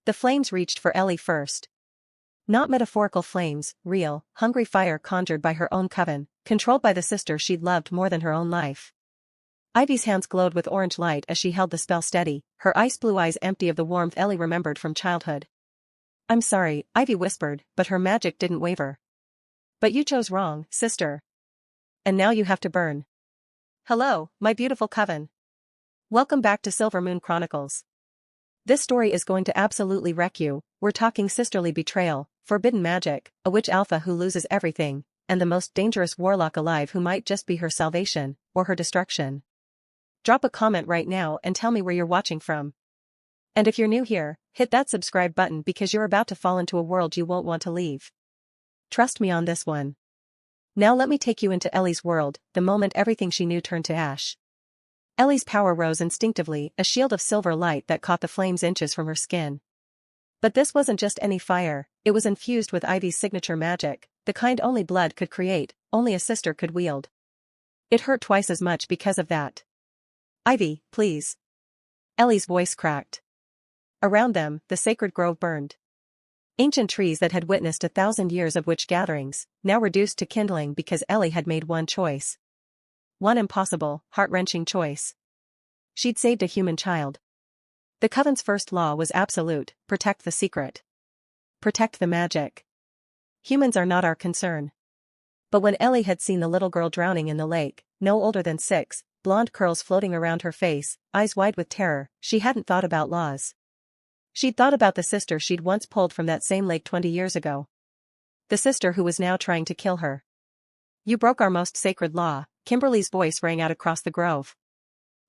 The flames reached for Ellie first. Not metaphorical flames, real, hungry fire conjured by her own coven, controlled by the sister she'd loved more than her own life. Ivy's hands glowed with orange light as she held the spell steady, her ice blue eyes empty of the warmth Ellie remembered from childhood. "I'm sorry," Ivy whispered, but her magic didn't waver. "But you chose wrong, sister. And now you have to burn." Hello, my beautiful coven. Welcome back to Silver Moon Chronicles. This story is going to absolutely wreck you. We're talking sisterly betrayal, forbidden magic, a witch alpha who loses everything, and the most dangerous warlock alive who might just be her salvation, or her destruction. Drop a comment right now and tell me where you're watching from. And if you're new here, hit that subscribe button because you're about to fall into a world you won't want to leave. Trust me on this one. Now let me take you into Ellie's world, the moment everything she knew turned to ash. Ellie's power rose instinctively, a shield of silver light that caught the flames inches from her skin. But this wasn't just any fire, it was infused with Ivy's signature magic, the kind only blood could create, only a sister could wield. It hurt twice as much because of that. "Ivy, please." Ellie's voice cracked. Around them, the sacred grove burned. Ancient trees that had witnessed 1,000 years of witch gatherings, now reduced to kindling because Ellie had made one choice. One impossible, heart-wrenching choice. She'd saved a human child. The Coven's first law was absolute: protect the secret. Protect the magic. Humans are not our concern. But when Ellie had seen the little girl drowning in the lake, no older than 6, blonde curls floating around her face, eyes wide with terror, she hadn't thought about laws. She'd thought about the sister she'd once pulled from that same lake 20 years ago. The sister who was now trying to kill her. "You broke our most sacred law," Kimberly's voice rang out across the grove.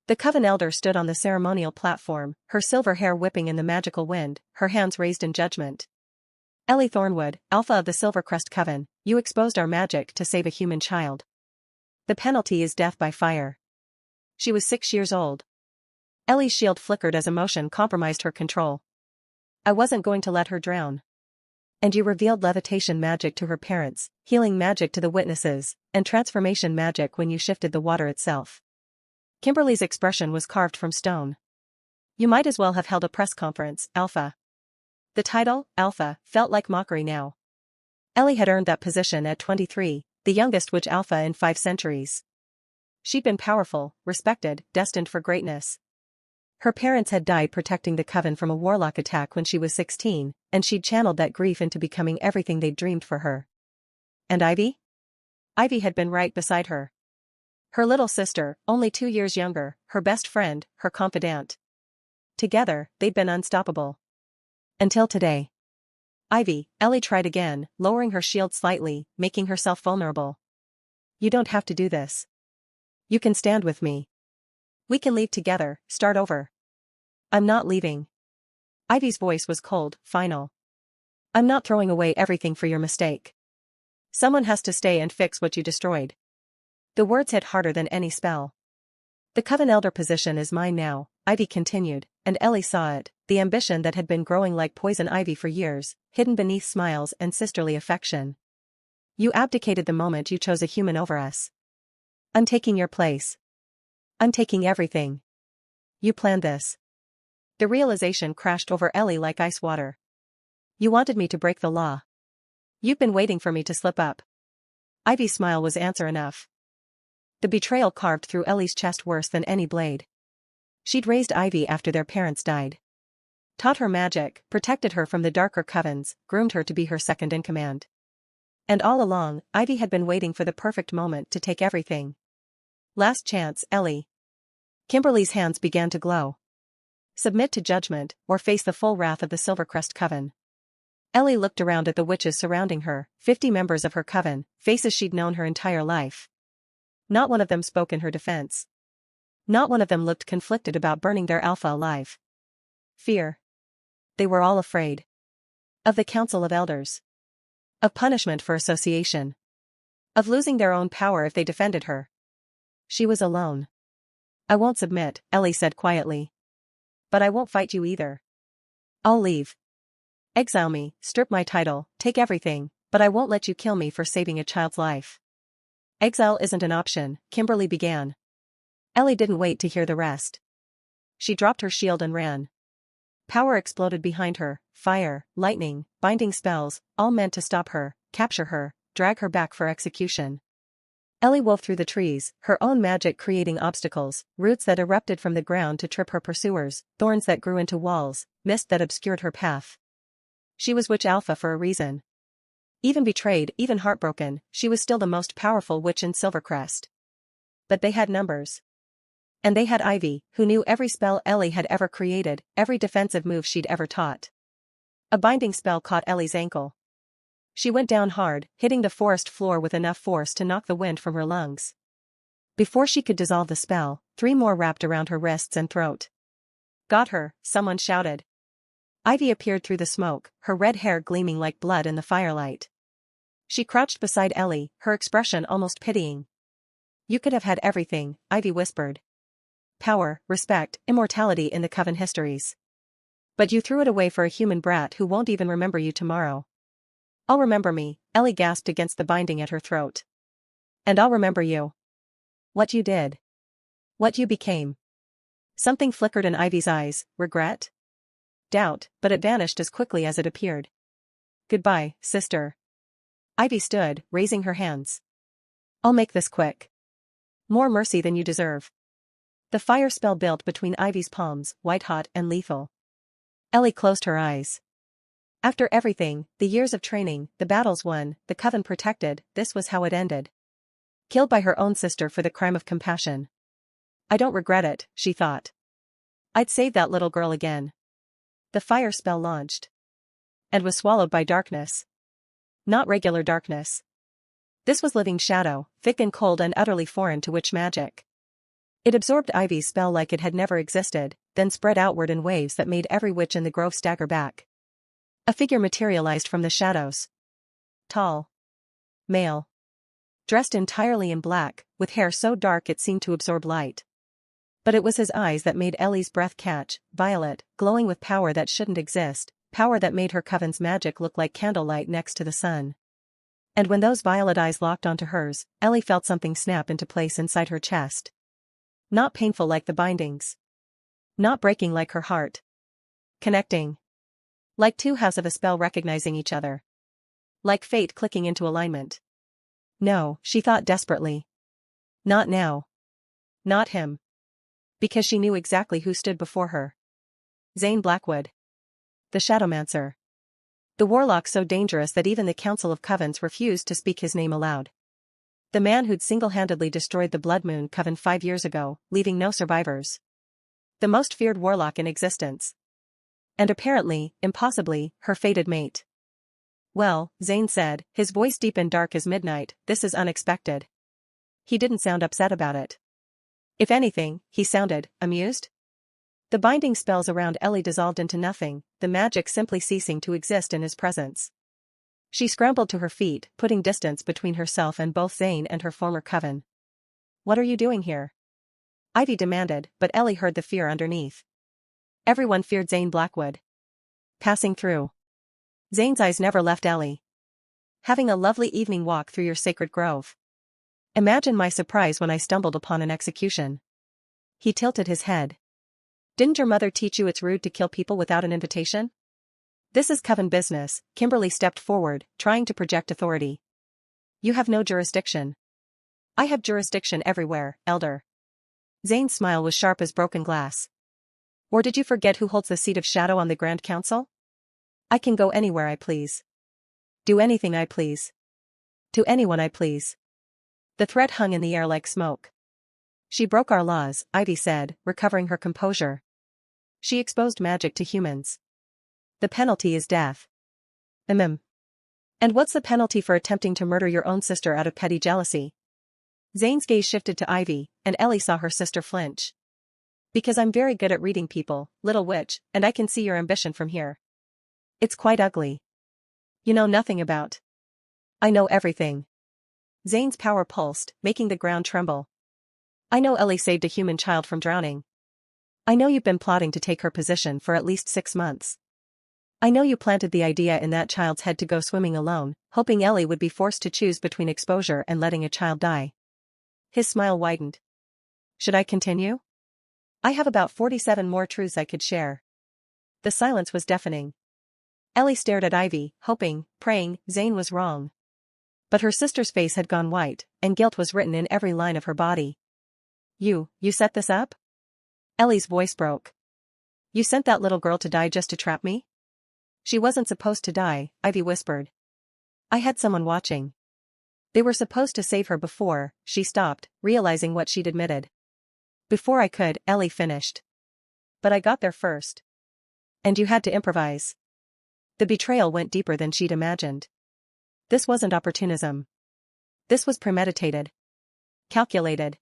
The Coven elder stood on the ceremonial platform, her silver hair whipping in the magical wind, her hands raised in judgment. "Ellie Thornwood, Alpha of the Silvercrest Coven, you exposed our magic to save a human child. The penalty is death by fire." She was 6 years old. Ellie's shield flickered as emotion compromised her control. "I wasn't going to let her drown." "And you revealed levitation magic to her parents, healing magic to the witnesses, and transformation magic when you shifted the water itself." Kimberly's expression was carved from stone. "You might as well have held a press conference, Alpha." The title, Alpha, felt like mockery now. Ellie had earned that position at 23, the youngest witch alpha in 5 centuries. She'd been powerful, respected, destined for greatness. Her parents had died protecting the Coven from a warlock attack when she was 16, and she'd channeled that grief into becoming everything they'd dreamed for her. And Ivy? Ivy had been right beside her. Her little sister, only 2 years younger, her best friend, her confidant. Together, they'd been unstoppable. Until today. "Ivy," Ellie tried again, lowering her shield slightly, making herself vulnerable. "You don't have to do this. You can stand with me. We can leave together, start over." "I'm not leaving." Ivy's voice was cold, final. "I'm not throwing away everything for your mistake. Someone has to stay and fix what you destroyed." The words hit harder than any spell. "The Coven elder position is mine now," Ivy continued, and Ellie saw it, the ambition that had been growing like poison ivy for years, hidden beneath smiles and sisterly affection. "You abdicated the moment you chose a human over us. I'm taking your place. I'm taking everything. You planned this." The realization crashed over Ellie like ice water. "You wanted me to break the law. You've been waiting for me to slip up." Ivy's smile was answer enough. The betrayal carved through Ellie's chest worse than any blade. She'd raised Ivy after their parents died. Taught her magic, protected her from the darker covens, groomed her to be her second-in-command. And all along, Ivy had been waiting for the perfect moment to take everything. "Last chance, Ellie." Kimberly's hands began to glow. Submit to judgment, or face the full wrath of the Silvercrest Coven. Ellie looked around at the witches surrounding her, 50 members of her coven, faces she'd known her entire life. Not one of them spoke in her defense. Not one of them looked conflicted about burning their alpha alive. Fear. They were all afraid. Of the Council of Elders. Of punishment for association. Of losing their own power if they defended her. She was alone. "I won't submit," Ellie said quietly. "But I won't fight you either. I'll leave. Exile me, strip my title, take everything, but I won't let you kill me for saving a child's life." "Exile isn't an option," Kimberly began. Ellie didn't wait to hear the rest. She dropped her shield and ran. Power exploded behind her, fire, lightning, binding spells, all meant to stop her, capture her, drag her back for execution. Ellie wove through the trees, her own magic creating obstacles, roots that erupted from the ground to trip her pursuers, thorns that grew into walls, mist that obscured her path. She was Witch Alpha for a reason. Even betrayed, even heartbroken, she was still the most powerful witch in Silvercrest. But they had numbers. And they had Ivy, who knew every spell Ellie had ever created, every defensive move she'd ever taught. A binding spell caught Ellie's ankle. She went down hard, hitting the forest floor with enough force to knock the wind from her lungs. Before she could dissolve the spell, 3 more wrapped around her wrists and throat. Got her, someone shouted. Ivy appeared through the smoke, her red hair gleaming like blood in the firelight. She crouched beside Ellie, her expression almost pitying. You could have had everything, Ivy whispered. Power, respect, immortality in the Coven histories. But you threw it away for a human brat who won't even remember you tomorrow. I'll remember me, Ellie gasped against the binding at her throat. And I'll remember you. What you did. What you became. Something flickered in Ivy's eyes, regret? Doubt, but it vanished as quickly as it appeared. Goodbye, sister. Ivy stood, raising her hands. I'll make this quick. More mercy than you deserve. The fire spell built between Ivy's palms, white-hot and lethal. Ellie closed her eyes. After everything, the years of training, the battles won, the Coven protected, this was how it ended. Killed by her own sister for the crime of compassion. I don't regret it, she thought. I'd save that little girl again. The fire spell launched. And was swallowed by darkness. Not regular darkness. This was living shadow, thick and cold and utterly foreign to witch magic. It absorbed Ivy's spell like it had never existed, then spread outward in waves that made every witch in the grove stagger back. A figure materialized from the shadows. Tall. Male. Dressed entirely in black, with hair so dark it seemed to absorb light. But it was his eyes that made Ellie's breath catch, violet, glowing with power that shouldn't exist, power that made her Coven's magic look like candlelight next to the sun. And when those violet eyes locked onto hers, Ellie felt something snap into place inside her chest. Not painful like the bindings. Not breaking like her heart. Connecting. Like 2 halves of a spell recognizing each other. Like fate clicking into alignment. No, she thought desperately. Not now. Not him. Because she knew exactly who stood before her. Zane Blackwood. The Shadowmancer. The Warlock so dangerous that even the Council of Covens refused to speak his name aloud. The man who'd single-handedly destroyed the Blood Moon Coven 5 years ago, leaving no survivors. The most feared Warlock in existence. And apparently, impossibly, her fated mate. Well, Zane said, his voice deep and dark as midnight, this is unexpected. He didn't sound upset about it. If anything, he sounded amused. The binding spells around Ellie dissolved into nothing, the magic simply ceasing to exist in his presence. She scrambled to her feet, putting distance between herself and both Zane and her former coven. What are you doing here? Ivy demanded, but Ellie heard the fear underneath. Everyone feared Zane Blackwood. Passing through. Zane's eyes never left Ellie. Having a lovely evening walk through your sacred grove. Imagine my surprise when I stumbled upon an execution. He tilted his head. Didn't your mother teach you it's rude to kill people without an invitation? This is Coven business, Kimberly stepped forward, trying to project authority. You have no jurisdiction. I have jurisdiction everywhere, Elder. Zane's smile was sharp as broken glass. Or did you forget who holds the seat of shadow on the Grand Council? I can go anywhere I please. Do anything I please. To anyone I please. The threat hung in the air like smoke. She broke our laws, Ivy said, recovering her composure. She exposed magic to humans. The penalty is death. And what's the penalty for attempting to murder your own sister out of petty jealousy? Zane's gaze shifted to Ivy, and Ellie saw her sister flinch. Because I'm very good at reading people, little witch, and I can see your ambition from here. It's quite ugly. You know nothing about. I know everything. Zane's power pulsed, making the ground tremble. I know Ellie saved a human child from drowning. I know you've been plotting to take her position for at least 6 months. I know you planted the idea in that child's head to go swimming alone, hoping Ellie would be forced to choose between exposure and letting a child die. His smile widened. Should I continue? I have about 47 more truths I could share. The silence was deafening. Ellie stared at Ivy, hoping, praying, Zane was wrong. But her sister's face had gone white, and guilt was written in every line of her body. You set this up? Ellie's voice broke. You sent that little girl to die just to trap me? She wasn't supposed to die, Ivy whispered. I had someone watching. They were supposed to save her before. She stopped, realizing what she'd admitted. Before I could, Ellie finished. But I got there first. And you had to improvise. The betrayal went deeper than she'd imagined. This wasn't opportunism. This was premeditated. Calculated.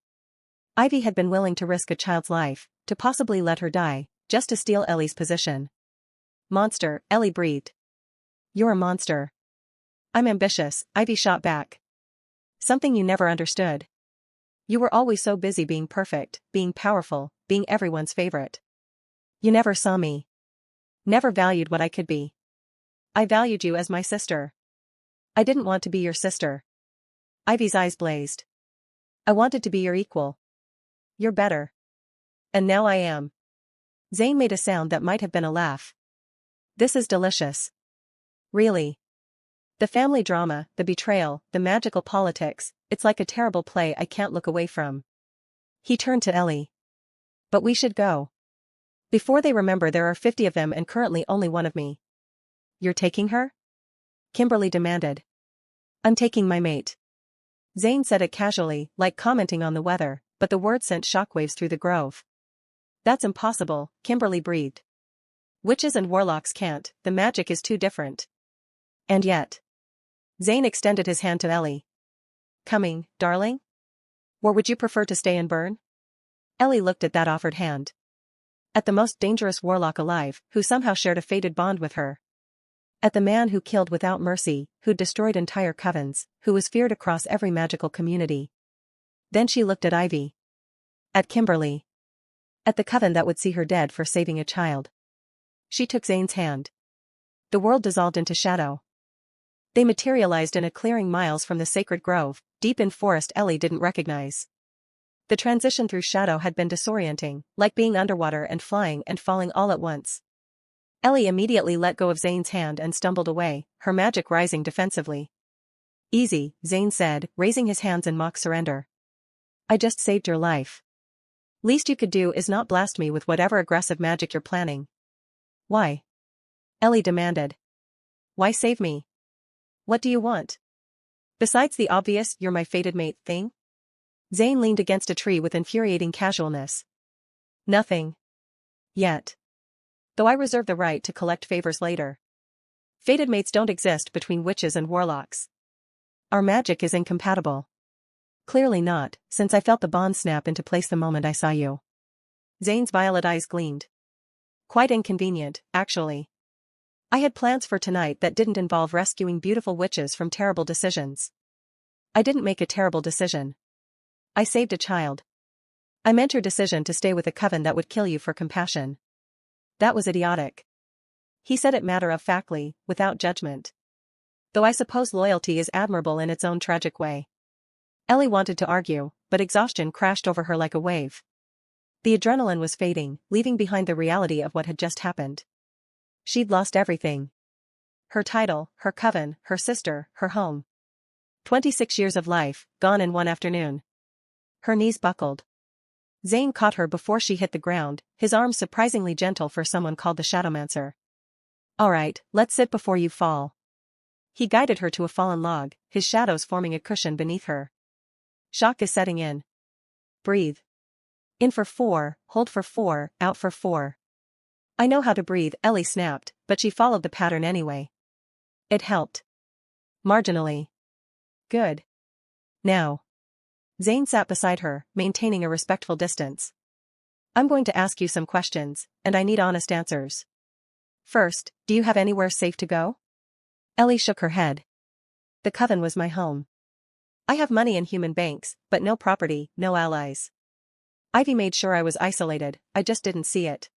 Ivy had been willing to risk a child's life, to possibly let her die, just to steal Ellie's position. Monster, Ellie breathed. You're a monster. I'm ambitious, Ivy shot back. Something you never understood. You were always so busy being perfect, being powerful, being everyone's favorite. You never saw me. Never valued what I could be. I valued you as my sister. I didn't want to be your sister. Ivy's eyes blazed. I wanted to be your equal. You're better. And now I am. Zane made a sound that might have been a laugh. This is delicious. Really. The family drama, the betrayal, the magical politics, it's like a terrible play I can't look away from. He turned to Ellie. But we should go. Before they remember there are 50 of them and currently only one of me. You're taking her? Kimberly demanded. I'm taking my mate. Zane said it casually, like commenting on the weather, but the word sent shockwaves through the grove. That's impossible, Kimberly breathed. Witches and warlocks can't, the magic is too different. And yet. Zane extended his hand to Ellie. Coming, darling? Or would you prefer to stay and burn? Ellie looked at that offered hand. At the most dangerous warlock alive, who somehow shared a fated bond with her. At the man who killed without mercy, who destroyed entire covens, who was feared across every magical community. Then she looked at Ivy. At Kimberly. At the coven that would see her dead for saving a child. She took Zane's hand. The world dissolved into shadow. They materialized in a clearing miles from the sacred grove, deep in forest Ellie didn't recognize. The transition through shadow had been disorienting, like being underwater and flying and falling all at once. Ellie immediately let go of Zane's hand and stumbled away, her magic rising defensively. Easy, Zane said, raising his hands in mock surrender. I just saved your life. Least you could do is not blast me with whatever aggressive magic you're planning. Why? Ellie demanded. Why save me? What do you want? Besides the obvious you're my fated mate thing? Zane leaned against a tree with infuriating casualness. Nothing. Yet. Though I reserve the right to collect favors later. Fated mates don't exist between witches and warlocks. Our magic is incompatible. Clearly not, since I felt the bond snap into place the moment I saw you. Zane's violet eyes gleamed. Quite inconvenient, actually. I had plans for tonight that didn't involve rescuing beautiful witches from terrible decisions. I didn't make a terrible decision. I saved a child. I meant your decision to stay with a coven that would kill you for compassion. That was idiotic. He said it matter-of-factly, without judgment. Though I suppose loyalty is admirable in its own tragic way. Ellie wanted to argue, but exhaustion crashed over her like a wave. The adrenaline was fading, leaving behind the reality of what had just happened. She'd lost everything. Her title, her coven, her sister, her home. 26 years of life, gone in one afternoon. Her knees buckled. Zane caught her before she hit the ground, his arms surprisingly gentle for someone called the Shadowmancer. All right, let's sit before you fall. He guided her to a fallen log, his shadows forming a cushion beneath her. Shock is setting in. Breathe. In for 4, hold for 4, out for 4. I know how to breathe, Ellie snapped, but she followed the pattern anyway. It helped. Marginally. Good. Now. Zane sat beside her, maintaining a respectful distance. I'm going to ask you some questions, and I need honest answers. First, do you have anywhere safe to go? Ellie shook her head. The coven was my home. I have money in human banks, but no property, no allies. Ivy made sure I was isolated, I just didn't see it.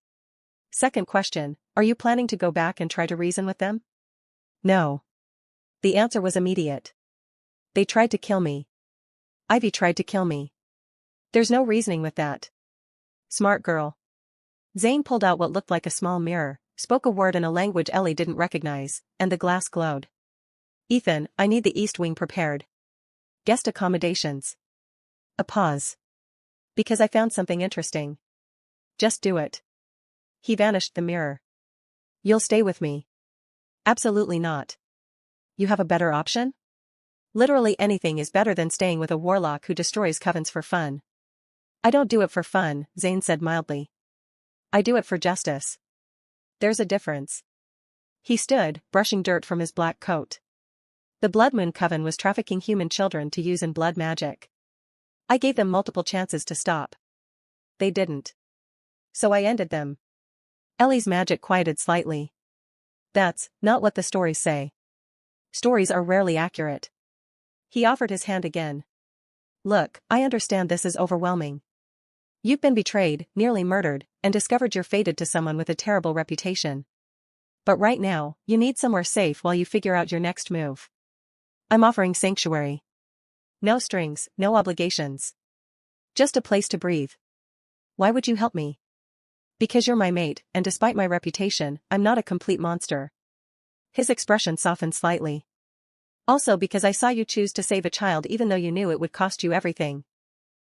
Second question, are you planning to go back and try to reason with them? No. The answer was immediate. They tried to kill me. Ivy tried to kill me. There's no reasoning with that. Smart girl. Zane pulled out what looked like a small mirror, spoke a word in a language Ellie didn't recognize, and the glass glowed. Ethan, I need the East Wing prepared. Guest accommodations. A pause. Because I found something interesting. Just do it. He vanished the mirror. You'll stay with me? Absolutely not. You have a better option? Literally anything is better than staying with a warlock who destroys covens for fun. I don't do it for fun, Zane said mildly. I do it for justice. There's a difference. He stood, brushing dirt from his black coat. The Blood Moon Coven was trafficking human children to use in blood magic. I gave them multiple chances to stop. They didn't. So I ended them. Ellie's magic quieted slightly. That's not what the stories say. Stories are rarely accurate. He offered his hand again. Look, I understand this is overwhelming. You've been betrayed, nearly murdered, and discovered you're fated to someone with a terrible reputation. But right now, you need somewhere safe while you figure out your next move. I'm offering sanctuary. No strings, no obligations. Just a place to breathe. Why would you help me? Because you're my mate, and despite my reputation, I'm not a complete monster. His expression softened slightly. Also because I saw you choose to save a child even though you knew it would cost you everything.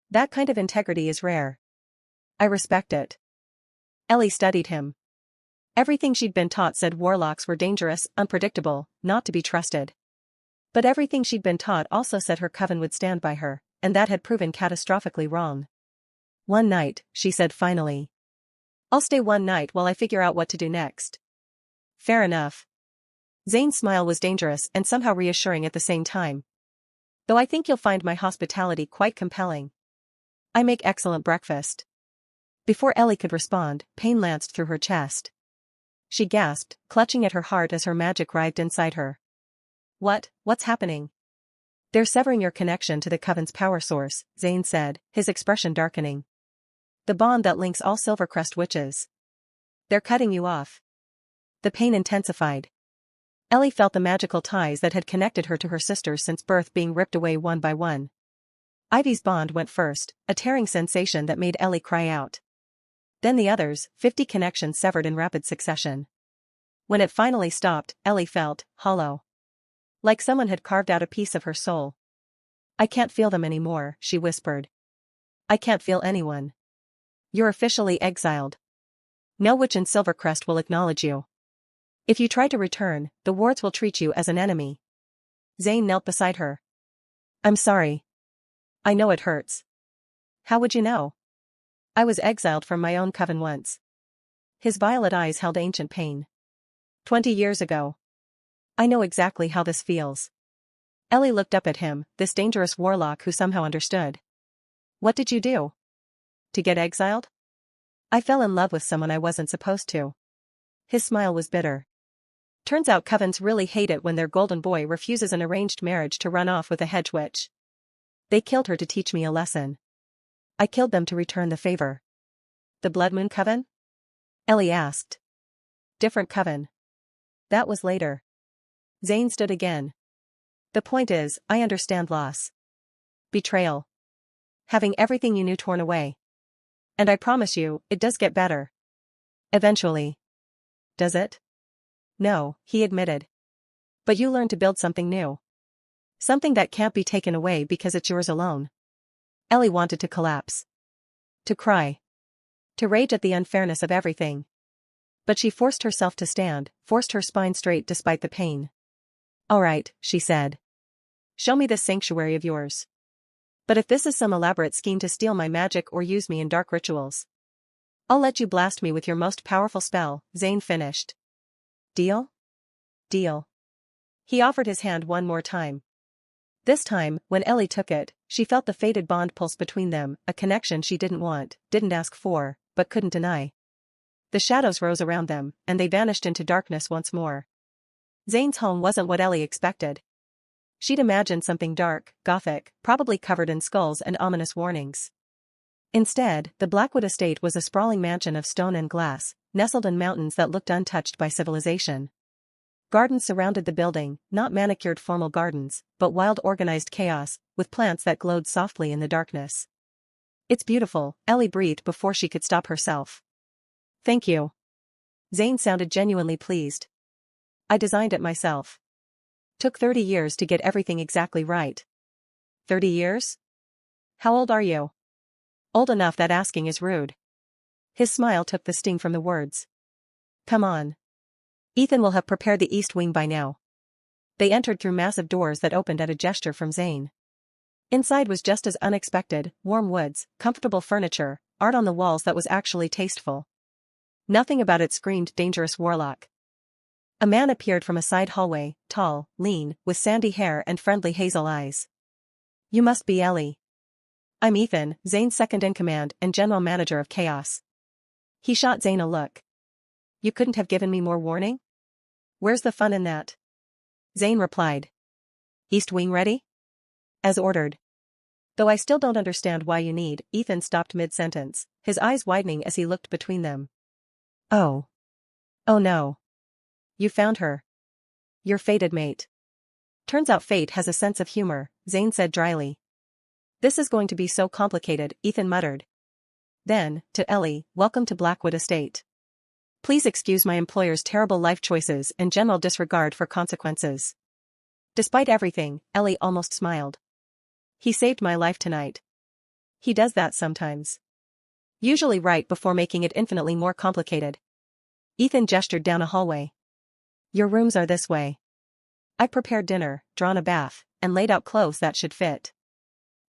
That kind of integrity is rare. I respect it. Ellie studied him. Everything she'd been taught said warlocks were dangerous, unpredictable, not to be trusted. But everything she'd been taught also said her coven would stand by her, and that had proven catastrophically wrong. One night, she said finally. I'll stay one night while I figure out what to do next. Fair enough. Zane's smile was dangerous and somehow reassuring at the same time. Though I think you'll find my hospitality quite compelling. I make excellent breakfast. Before Ellie could respond, pain lanced through her chest. She gasped, clutching at her heart as her magic writhed inside her. What's happening? They're severing your connection to the Coven's power source, Zane said, his expression darkening. The bond that links all Silvercrest witches. They're cutting you off. The pain intensified. Ellie felt the magical ties that had connected her to her sisters since birth being ripped away one by one. Ivy's bond went first, a tearing sensation that made Ellie cry out. Then the others, 50 connections severed in rapid succession. When it finally stopped, Ellie felt hollow. Like someone had carved out a piece of her soul. I can't feel them anymore, she whispered. I can't feel anyone. You're officially exiled. No witch in Silvercrest will acknowledge you. If you try to return, the wards will treat you as an enemy. Zane knelt beside her. I'm sorry. I know it hurts. How would you know? I was exiled from my own coven once. His violet eyes held ancient pain. 20 years ago. I know exactly how this feels. Ellie looked up at him, this dangerous warlock who somehow understood. What did you do? To get exiled? I fell in love with someone I wasn't supposed to. His smile was bitter. Turns out covens really hate it when their golden boy refuses an arranged marriage to run off with a hedge witch. They killed her to teach me a lesson. I killed them to return the favor. The Blood Moon Coven? Ellie asked. Different coven. That was later. Zane stood again. The point is, I understand loss. Betrayal. Having everything you knew torn away. And I promise you, it does get better. Eventually. Does it? No, he admitted. But you learn to build something new. Something that can't be taken away because it's yours alone. Ellie wanted to collapse. To cry. To rage at the unfairness of everything. But she forced herself to stand, forced her spine straight despite the pain. All right, she said. Show me this sanctuary of yours. But if this is some elaborate scheme to steal my magic or use me in dark rituals, I'll let you blast me with your most powerful spell, Zane finished. Deal? Deal. He offered his hand one more time. This time, when Ellie took it, she felt the fated bond pulse between them, a connection she didn't want, didn't ask for, but couldn't deny. The shadows rose around them, and they vanished into darkness once more. Zane's home wasn't what Ellie expected. She'd imagined something dark, gothic, probably covered in skulls and ominous warnings. Instead, the Blackwood estate was a sprawling mansion of stone and glass, nestled in mountains that looked untouched by civilization. Gardens surrounded the building, not manicured formal gardens, but wild organized chaos, with plants that glowed softly in the darkness. It's beautiful, Ellie breathed before she could stop herself. Thank you. Zane sounded genuinely pleased. I designed it myself. Took 30 years to get everything exactly right. 30 years? How old are you? Old enough that asking is rude. His smile took the sting from the words. Come on. Ethan will have prepared the east wing by now. They entered through massive doors that opened at a gesture from Zane. Inside was just as unexpected, warm woods, comfortable furniture, art on the walls that was actually tasteful. Nothing about it screamed dangerous warlock. A man appeared from a side hallway, tall, lean, with sandy hair and friendly hazel eyes. You must be Ellie. I'm Ethan, Zane's second-in-command and general manager of Chaos. He shot Zane a look. You couldn't have given me more warning? Where's the fun in that? Zane replied. East wing ready? As ordered. Though I still don't understand why you need, Ethan stopped mid-sentence, his eyes widening as he looked between them. Oh. Oh no. You found her. Your fated mate. Turns out fate has a sense of humor, Zane said dryly. This is going to be so complicated, Ethan muttered. Then, to Ellie, welcome to Blackwood Estate. Please excuse my employer's terrible life choices and general disregard for consequences. Despite everything, Ellie almost smiled. He saved my life tonight. He does that sometimes. Usually right before making it infinitely more complicated. Ethan gestured down a hallway. Your rooms are this way. I prepared dinner, drawn a bath, and laid out clothes that should fit.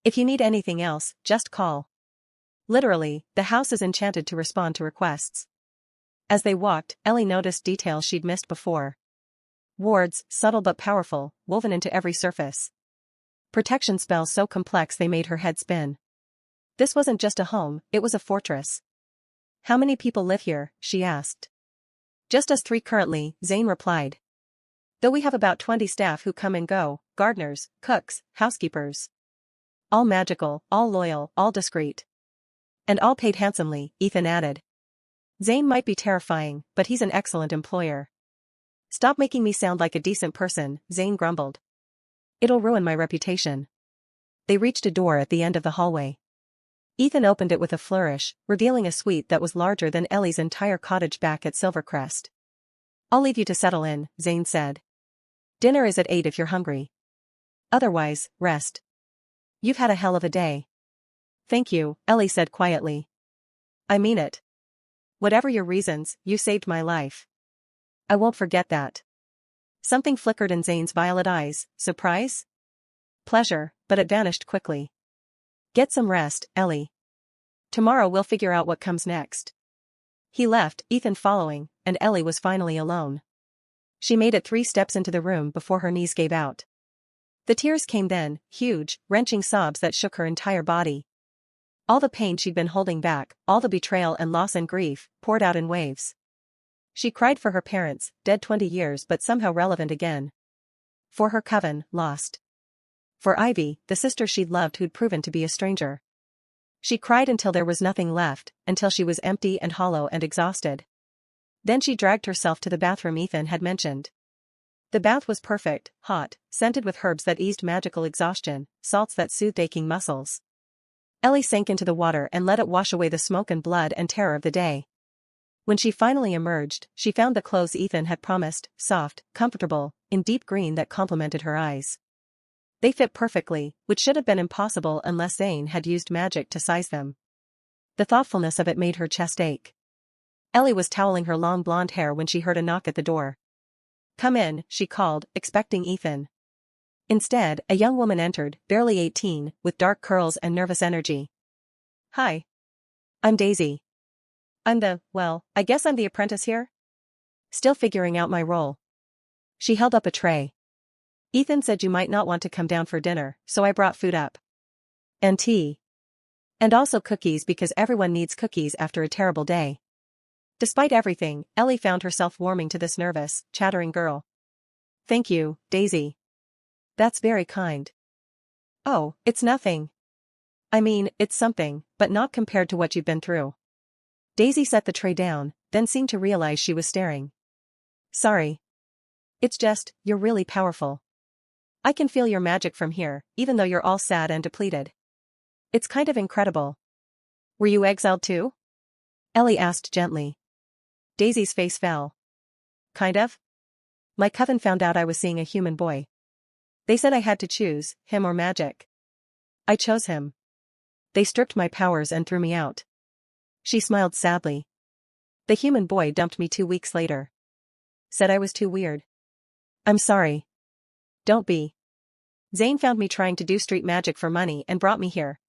If you need anything else, just call. Literally, the house is enchanted to respond to requests. As they walked, Ellie noticed details she'd missed before. Wards, subtle but powerful, woven into every surface. Protection spells so complex they made her head spin. This wasn't just a home, it was a fortress. How many people live here? She asked. Just us 3 currently, Zane replied. Though we have about 20 staff who come and go, gardeners, cooks, housekeepers. All magical, all loyal, all discreet. And all paid handsomely, Ethan added. Zane might be terrifying, but he's an excellent employer. Stop making me sound like a decent person, Zane grumbled. It'll ruin my reputation. They reached a door at the end of the hallway. Ethan opened it with a flourish, revealing a suite that was larger than Ellie's entire cottage back at Silvercrest. I'll leave you to settle in, Zane said. Dinner is at 8 if you're hungry. Otherwise, rest. You've had a hell of a day. Thank you, Ellie said quietly. I mean it. Whatever your reasons, you saved my life. I won't forget that. Something flickered in Zane's violet eyes, surprise? Pleasure, but it vanished quickly. Get some rest, Ellie. Tomorrow we'll figure out what comes next. He left, Ethan following, and Ellie was finally alone. She made it 3 steps into the room before her knees gave out. The tears came then, huge, wrenching sobs that shook her entire body. All the pain she'd been holding back, all the betrayal and loss and grief, poured out in waves. She cried for her parents, dead 20 years but somehow relevant again. For her coven, lost. For Ivy, the sister she'd loved who'd proven to be a stranger. She cried until there was nothing left, until she was empty and hollow and exhausted. Then she dragged herself to the bathroom Ethan had mentioned. The bath was perfect, hot, scented with herbs that eased magical exhaustion, salts that soothed aching muscles. Ellie sank into the water and let it wash away the smoke and blood and terror of the day. When she finally emerged, she found the clothes Ethan had promised, soft, comfortable, in deep green that complemented her eyes. They fit perfectly, which should have been impossible unless Zane had used magic to size them. The thoughtfulness of it made her chest ache. Ellie was toweling her long blonde hair when she heard a knock at the door. Come in, she called, expecting Ethan. Instead, a young woman entered, barely 18, with dark curls and nervous energy. Hi. I'm Daisy. I guess I'm the apprentice here? Still figuring out my role. She held up a tray. Ethan said you might not want to come down for dinner, so I brought food up. And tea. And also cookies because everyone needs cookies after a terrible day. Despite everything, Ellie found herself warming to this nervous, chattering girl. Thank you, Daisy. That's very kind. Oh, it's nothing. I mean, it's something, but not compared to what you've been through. Daisy set the tray down, then seemed to realize she was staring. Sorry. It's just, you're really powerful. I can feel your magic from here, even though you're all sad and depleted. It's kind of incredible. Were you exiled too? Ellie asked gently. Daisy's face fell. Kind of? My coven found out I was seeing a human boy. They said I had to choose, him or magic. I chose him. They stripped my powers and threw me out. She smiled sadly. The human boy dumped me 2 weeks later. Said I was too weird. I'm sorry. Don't be. Zane found me trying to do street magic for money and brought me here.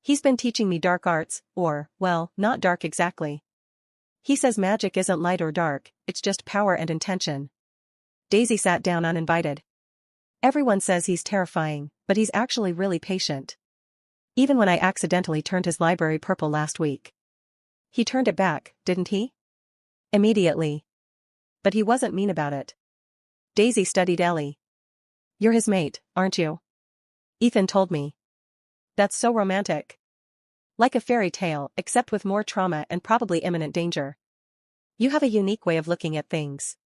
He's been teaching me dark arts, or, well, not dark exactly. He says magic isn't light or dark, it's just power and intention. Daisy sat down uninvited. Everyone says he's terrifying, but he's actually really patient. Even when I accidentally turned his library purple last week. He turned it back, didn't he? Immediately. But he wasn't mean about it. Daisy studied Ellie. You're his mate, aren't you? Ethan told me. That's so romantic. Like a fairy tale, except with more trauma and probably imminent danger. You have a unique way of looking at things.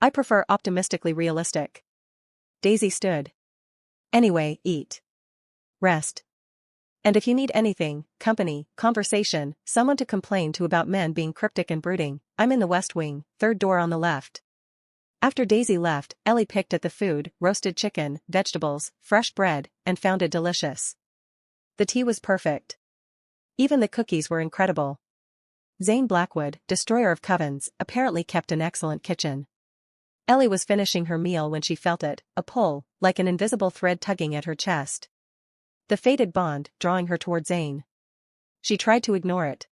I prefer optimistically realistic. Daisy stood. Anyway, eat. Rest. And if you need anything, company, conversation, someone to complain to about men being cryptic and brooding, I'm in the West Wing, third door on the left. After Daisy left, Ellie picked at the food, roasted chicken, vegetables, fresh bread, and found it delicious. The tea was perfect. Even the cookies were incredible. Zane Blackwood, destroyer of covens, apparently kept an excellent kitchen. Ellie was finishing her meal when she felt it, a pull, like an invisible thread tugging at her chest. The fated bond, drawing her toward Zane. She tried to ignore it.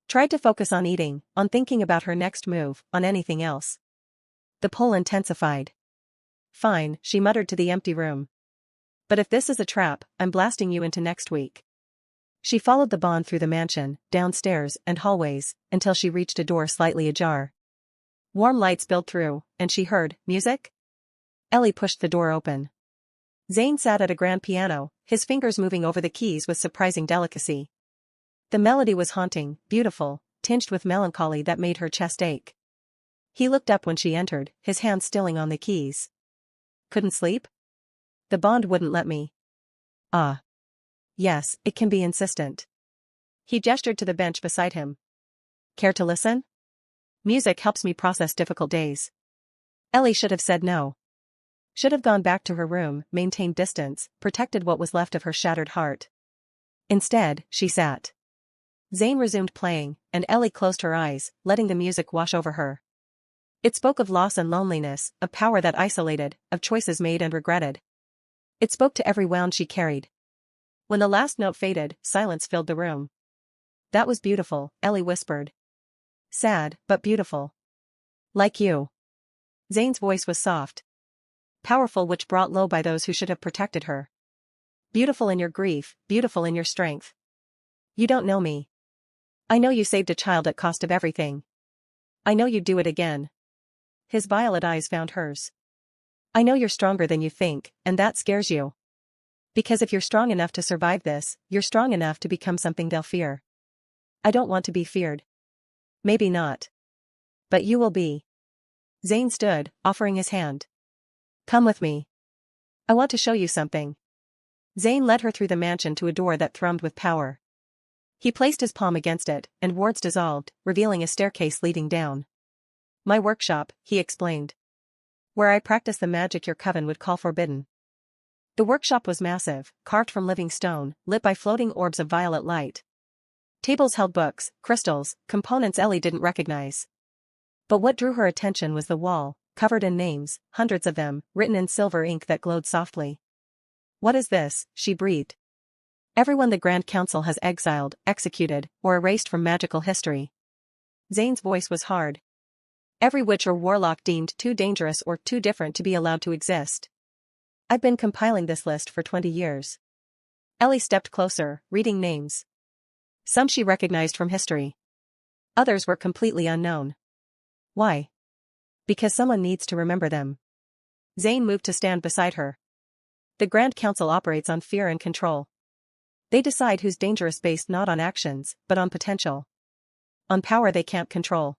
Tried to focus on eating, on thinking about her next move, on anything else. The pull intensified. Fine, she muttered to the empty room. But if this is a trap, I'm blasting you into next week. She followed the bond through the mansion, downstairs and hallways, until she reached a door slightly ajar. Warm light spilled through, and she heard, music? Ellie pushed the door open. Zane sat at a grand piano, his fingers moving over the keys with surprising delicacy. The melody was haunting, beautiful, tinged with melancholy that made her chest ache. He looked up when she entered, his hands stilling on the keys. Couldn't sleep? The bond wouldn't let me. Ah. Yes, it can be insistent. He gestured to the bench beside him. Care to listen? Music helps me process difficult days. Ellie should have said no. Should have gone back to her room, maintained distance, protected what was left of her shattered heart. Instead, she sat. Zane resumed playing, and Ellie closed her eyes, letting the music wash over her. It spoke of loss and loneliness, of power that isolated, of choices made and regretted. It spoke to every wound she carried. When the last note faded, silence filled the room. That was beautiful, Ellie whispered. Sad, but beautiful. Like you. Zane's voice was soft. Powerful, which brought low by those who should have protected her. Beautiful in your grief, beautiful in your strength. You don't know me. I know you saved a child at cost of everything. I know you'd do it again. His violet eyes found hers. I know you're stronger than you think, and that scares you. Because if you're strong enough to survive this, you're strong enough to become something they'll fear. I don't want to be feared. Maybe not. But you will be. Zane stood, offering his hand. Come with me. I want to show you something. Zane led her through the mansion to a door that thrummed with power. He placed his palm against it, and wards dissolved, revealing a staircase leading down. My workshop, he explained. Where I practice the magic your coven would call forbidden. The workshop was massive, carved from living stone, lit by floating orbs of violet light. Tables held books, crystals, components Ellie didn't recognize. But what drew her attention was the wall, covered in names, hundreds of them, written in silver ink that glowed softly. What is this? She breathed. Everyone the Grand Council has exiled, executed, or erased from magical history. Zane's voice was hard. Every witch or warlock deemed too dangerous or too different to be allowed to exist. I've been compiling this list for 20 years. Ellie stepped closer, reading names. Some she recognized from history. Others were completely unknown. Why? Because someone needs to remember them. Zane moved to stand beside her. The Grand Council operates on fear and control. They decide who's dangerous based not on actions, but on potential. On power they can't control.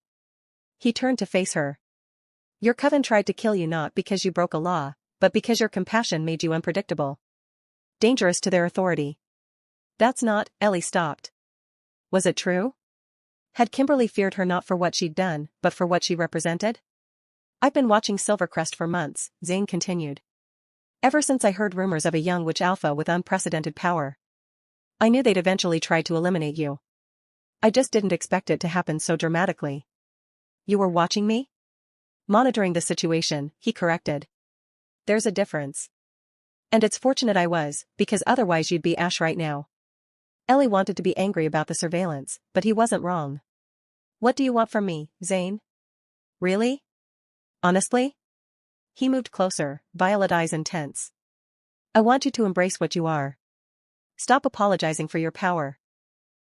He turned to face her. Your coven tried to kill you not because you broke a law, but because your compassion made you unpredictable. Dangerous to their authority. That's not, Ellie stopped. Was it true? Had Kimberly feared her not for what she'd done, but for what she represented? I've been watching Silvercrest for months, Zane continued. Ever since I heard rumors of a young witch alpha with unprecedented power. I knew they'd eventually try to eliminate you. I just didn't expect it to happen so dramatically. You were watching me? Monitoring the situation, he corrected. There's a difference. And it's fortunate I was, because otherwise you'd be ash right now. Ellie wanted to be angry about the surveillance, but he wasn't wrong. What do you want from me, Zane? Really? Honestly? He moved closer, violet eyes intense. I want you to embrace what you are. Stop apologizing for your power.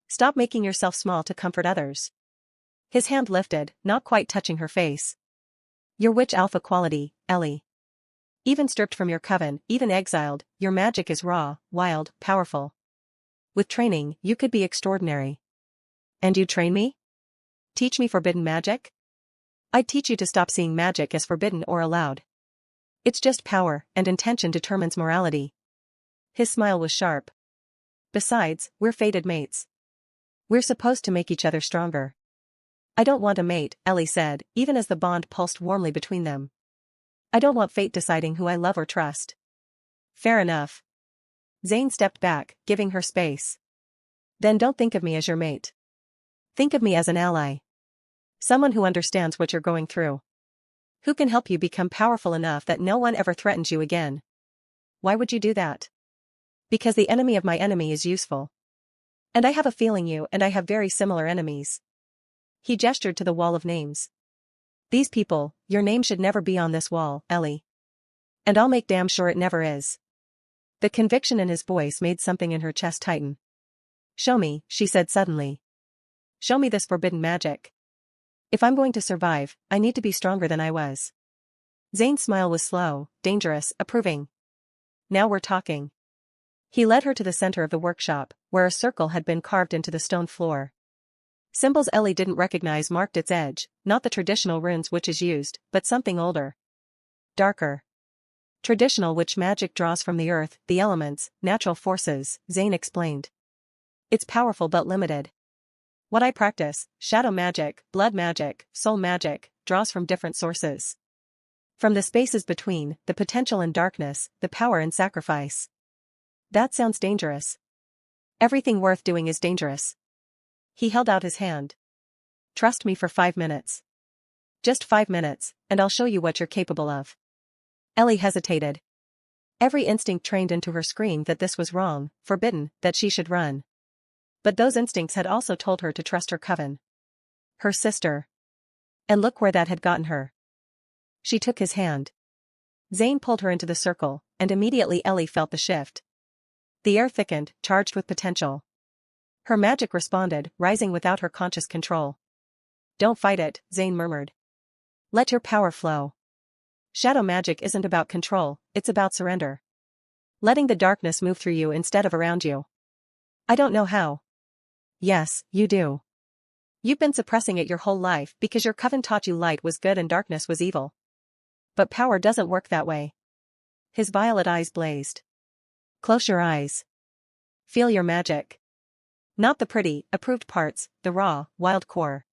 Stop making yourself small to comfort others. His hand lifted, not quite touching her face. Your witch alpha quality, Ellie. Even stripped from your coven, even exiled, your magic is raw, wild, powerful. With training, you could be extraordinary. And you train me? Teach me forbidden magic? I'd teach you to stop seeing magic as forbidden or allowed. It's just power, and intention determines morality. His smile was sharp. Besides, we're fated mates. We're supposed to make each other stronger. I don't want a mate, Ellie said, even as the bond pulsed warmly between them. I don't want fate deciding who I love or trust. Fair enough. Zane stepped back, giving her space. Then don't think of me as your mate. Think of me as an ally. Someone who understands what you're going through. Who can help you become powerful enough that no one ever threatens you again. Why would you do that? Because the enemy of my enemy is useful. And I have a feeling you and I have very similar enemies. He gestured to the wall of names. These people, your name should never be on this wall, Ellie. And I'll make damn sure it never is. The conviction in his voice made something in her chest tighten. Show me, she said suddenly. Show me this forbidden magic. If I'm going to survive, I need to be stronger than I was. Zane's smile was slow, dangerous, approving. Now we're talking. He led her to the center of the workshop, where a circle had been carved into the stone floor. Symbols Ellie didn't recognize marked its edge, not the traditional runes witches used, but something older. Darker. Traditional witch magic draws from the earth, the elements, natural forces, Zane explained. It's powerful but limited. What I practice, shadow magic, blood magic, soul magic, draws from different sources. From the spaces between, the potential in darkness, the power in sacrifice. That sounds dangerous. Everything worth doing is dangerous. He held out his hand. Trust me for 5 minutes. Just 5 minutes, and I'll show you what you're capable of. Ellie hesitated. Every instinct trained into her screamed that this was wrong, forbidden, that she should run. But those instincts had also told her to trust her coven. Her sister. And look where that had gotten her. She took his hand. Zane pulled her into the circle, and immediately Ellie felt the shift. The air thickened, charged with potential. Her magic responded, rising without her conscious control. Don't fight it, Zane murmured. Let your power flow. Shadow magic isn't about control, it's about surrender. Letting the darkness move through you instead of around you. I don't know how. Yes, you do. You've been suppressing it your whole life because your coven taught you light was good and darkness was evil. But power doesn't work that way. His violet eyes blazed. Close your eyes. Feel your magic. Not the pretty, approved parts, the raw, wild core.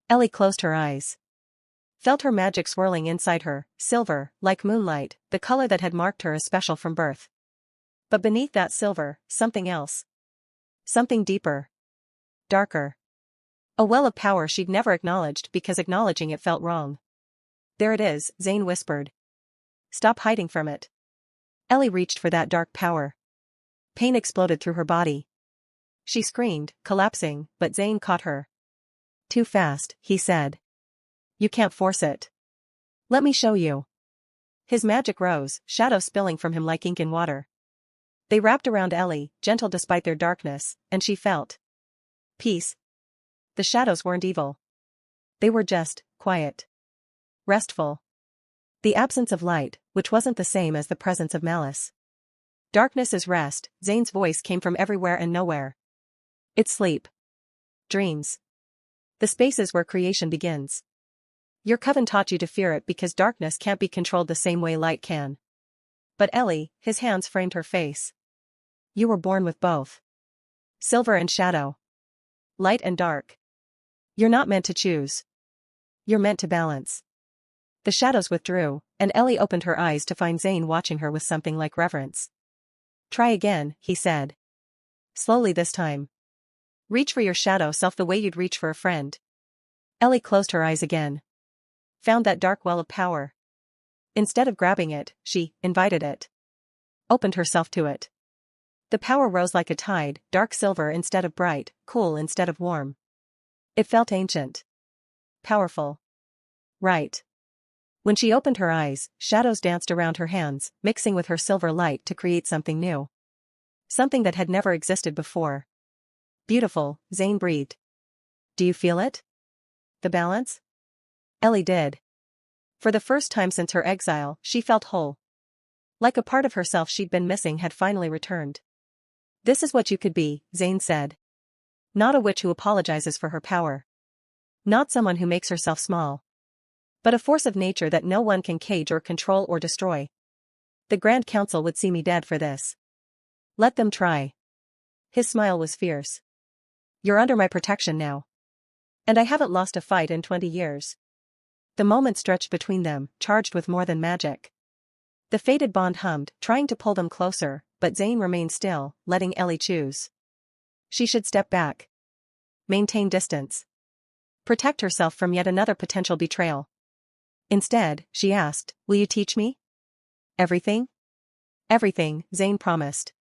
Ellie closed her eyes. Felt her magic swirling inside her, silver, like moonlight, the color that had marked her as special from birth. But beneath that silver, something else. Something deeper. Darker. A well of power she'd never acknowledged because acknowledging it felt wrong. There it is, Zane whispered. Stop hiding from it. Ellie reached for that dark power. Pain exploded through her body. She screamed, collapsing, but Zane caught her. Too fast, he said. You can't force it. Let me show you. His magic rose, shadows spilling from him like ink in water. They wrapped around Ellie, gentle despite their darkness, and she felt peace. The shadows weren't evil. They were just quiet. Restful. The absence of light, which wasn't the same as the presence of malice. Darkness is rest, Zane's voice came from everywhere and nowhere. It's sleep. Dreams. The spaces where creation begins. Your coven taught you to fear it because darkness can't be controlled the same way light can. But Ellie, his hands framed her face. You were born with both. Silver and shadow. Light and dark. You're not meant to choose. You're meant to balance. The shadows withdrew, and Ellie opened her eyes to find Zane watching her with something like reverence. Try again, he said. Slowly this time. Reach for your shadow self the way you'd reach for a friend. Ellie closed her eyes again. Found that dark well of power. Instead of grabbing it, she invited it. Opened herself to it. The power rose like a tide, dark silver instead of bright, cool instead of warm. It felt ancient. Powerful. Right. When she opened her eyes, shadows danced around her hands, mixing with her silver light to create something new. Something that had never existed before. Beautiful, Zane breathed. Do you feel it? The balance? Ellie did. For the first time since her exile, she felt whole. Like a part of herself she'd been missing had finally returned. This is what you could be, Zane said. Not a witch who apologizes for her power. Not someone who makes herself small. But a force of nature that no one can cage or control or destroy. The Grand Council would see me dead for this. Let them try. His smile was fierce. You're under my protection now. And I haven't lost a fight in 20 years. The moment stretched between them, charged with more than magic. The fated bond hummed, trying to pull them closer, but Zane remained still, letting Ellie choose. She should step back. Maintain distance. Protect herself from yet another potential betrayal. Instead, she asked, will you teach me? Everything? Everything, Zane promised.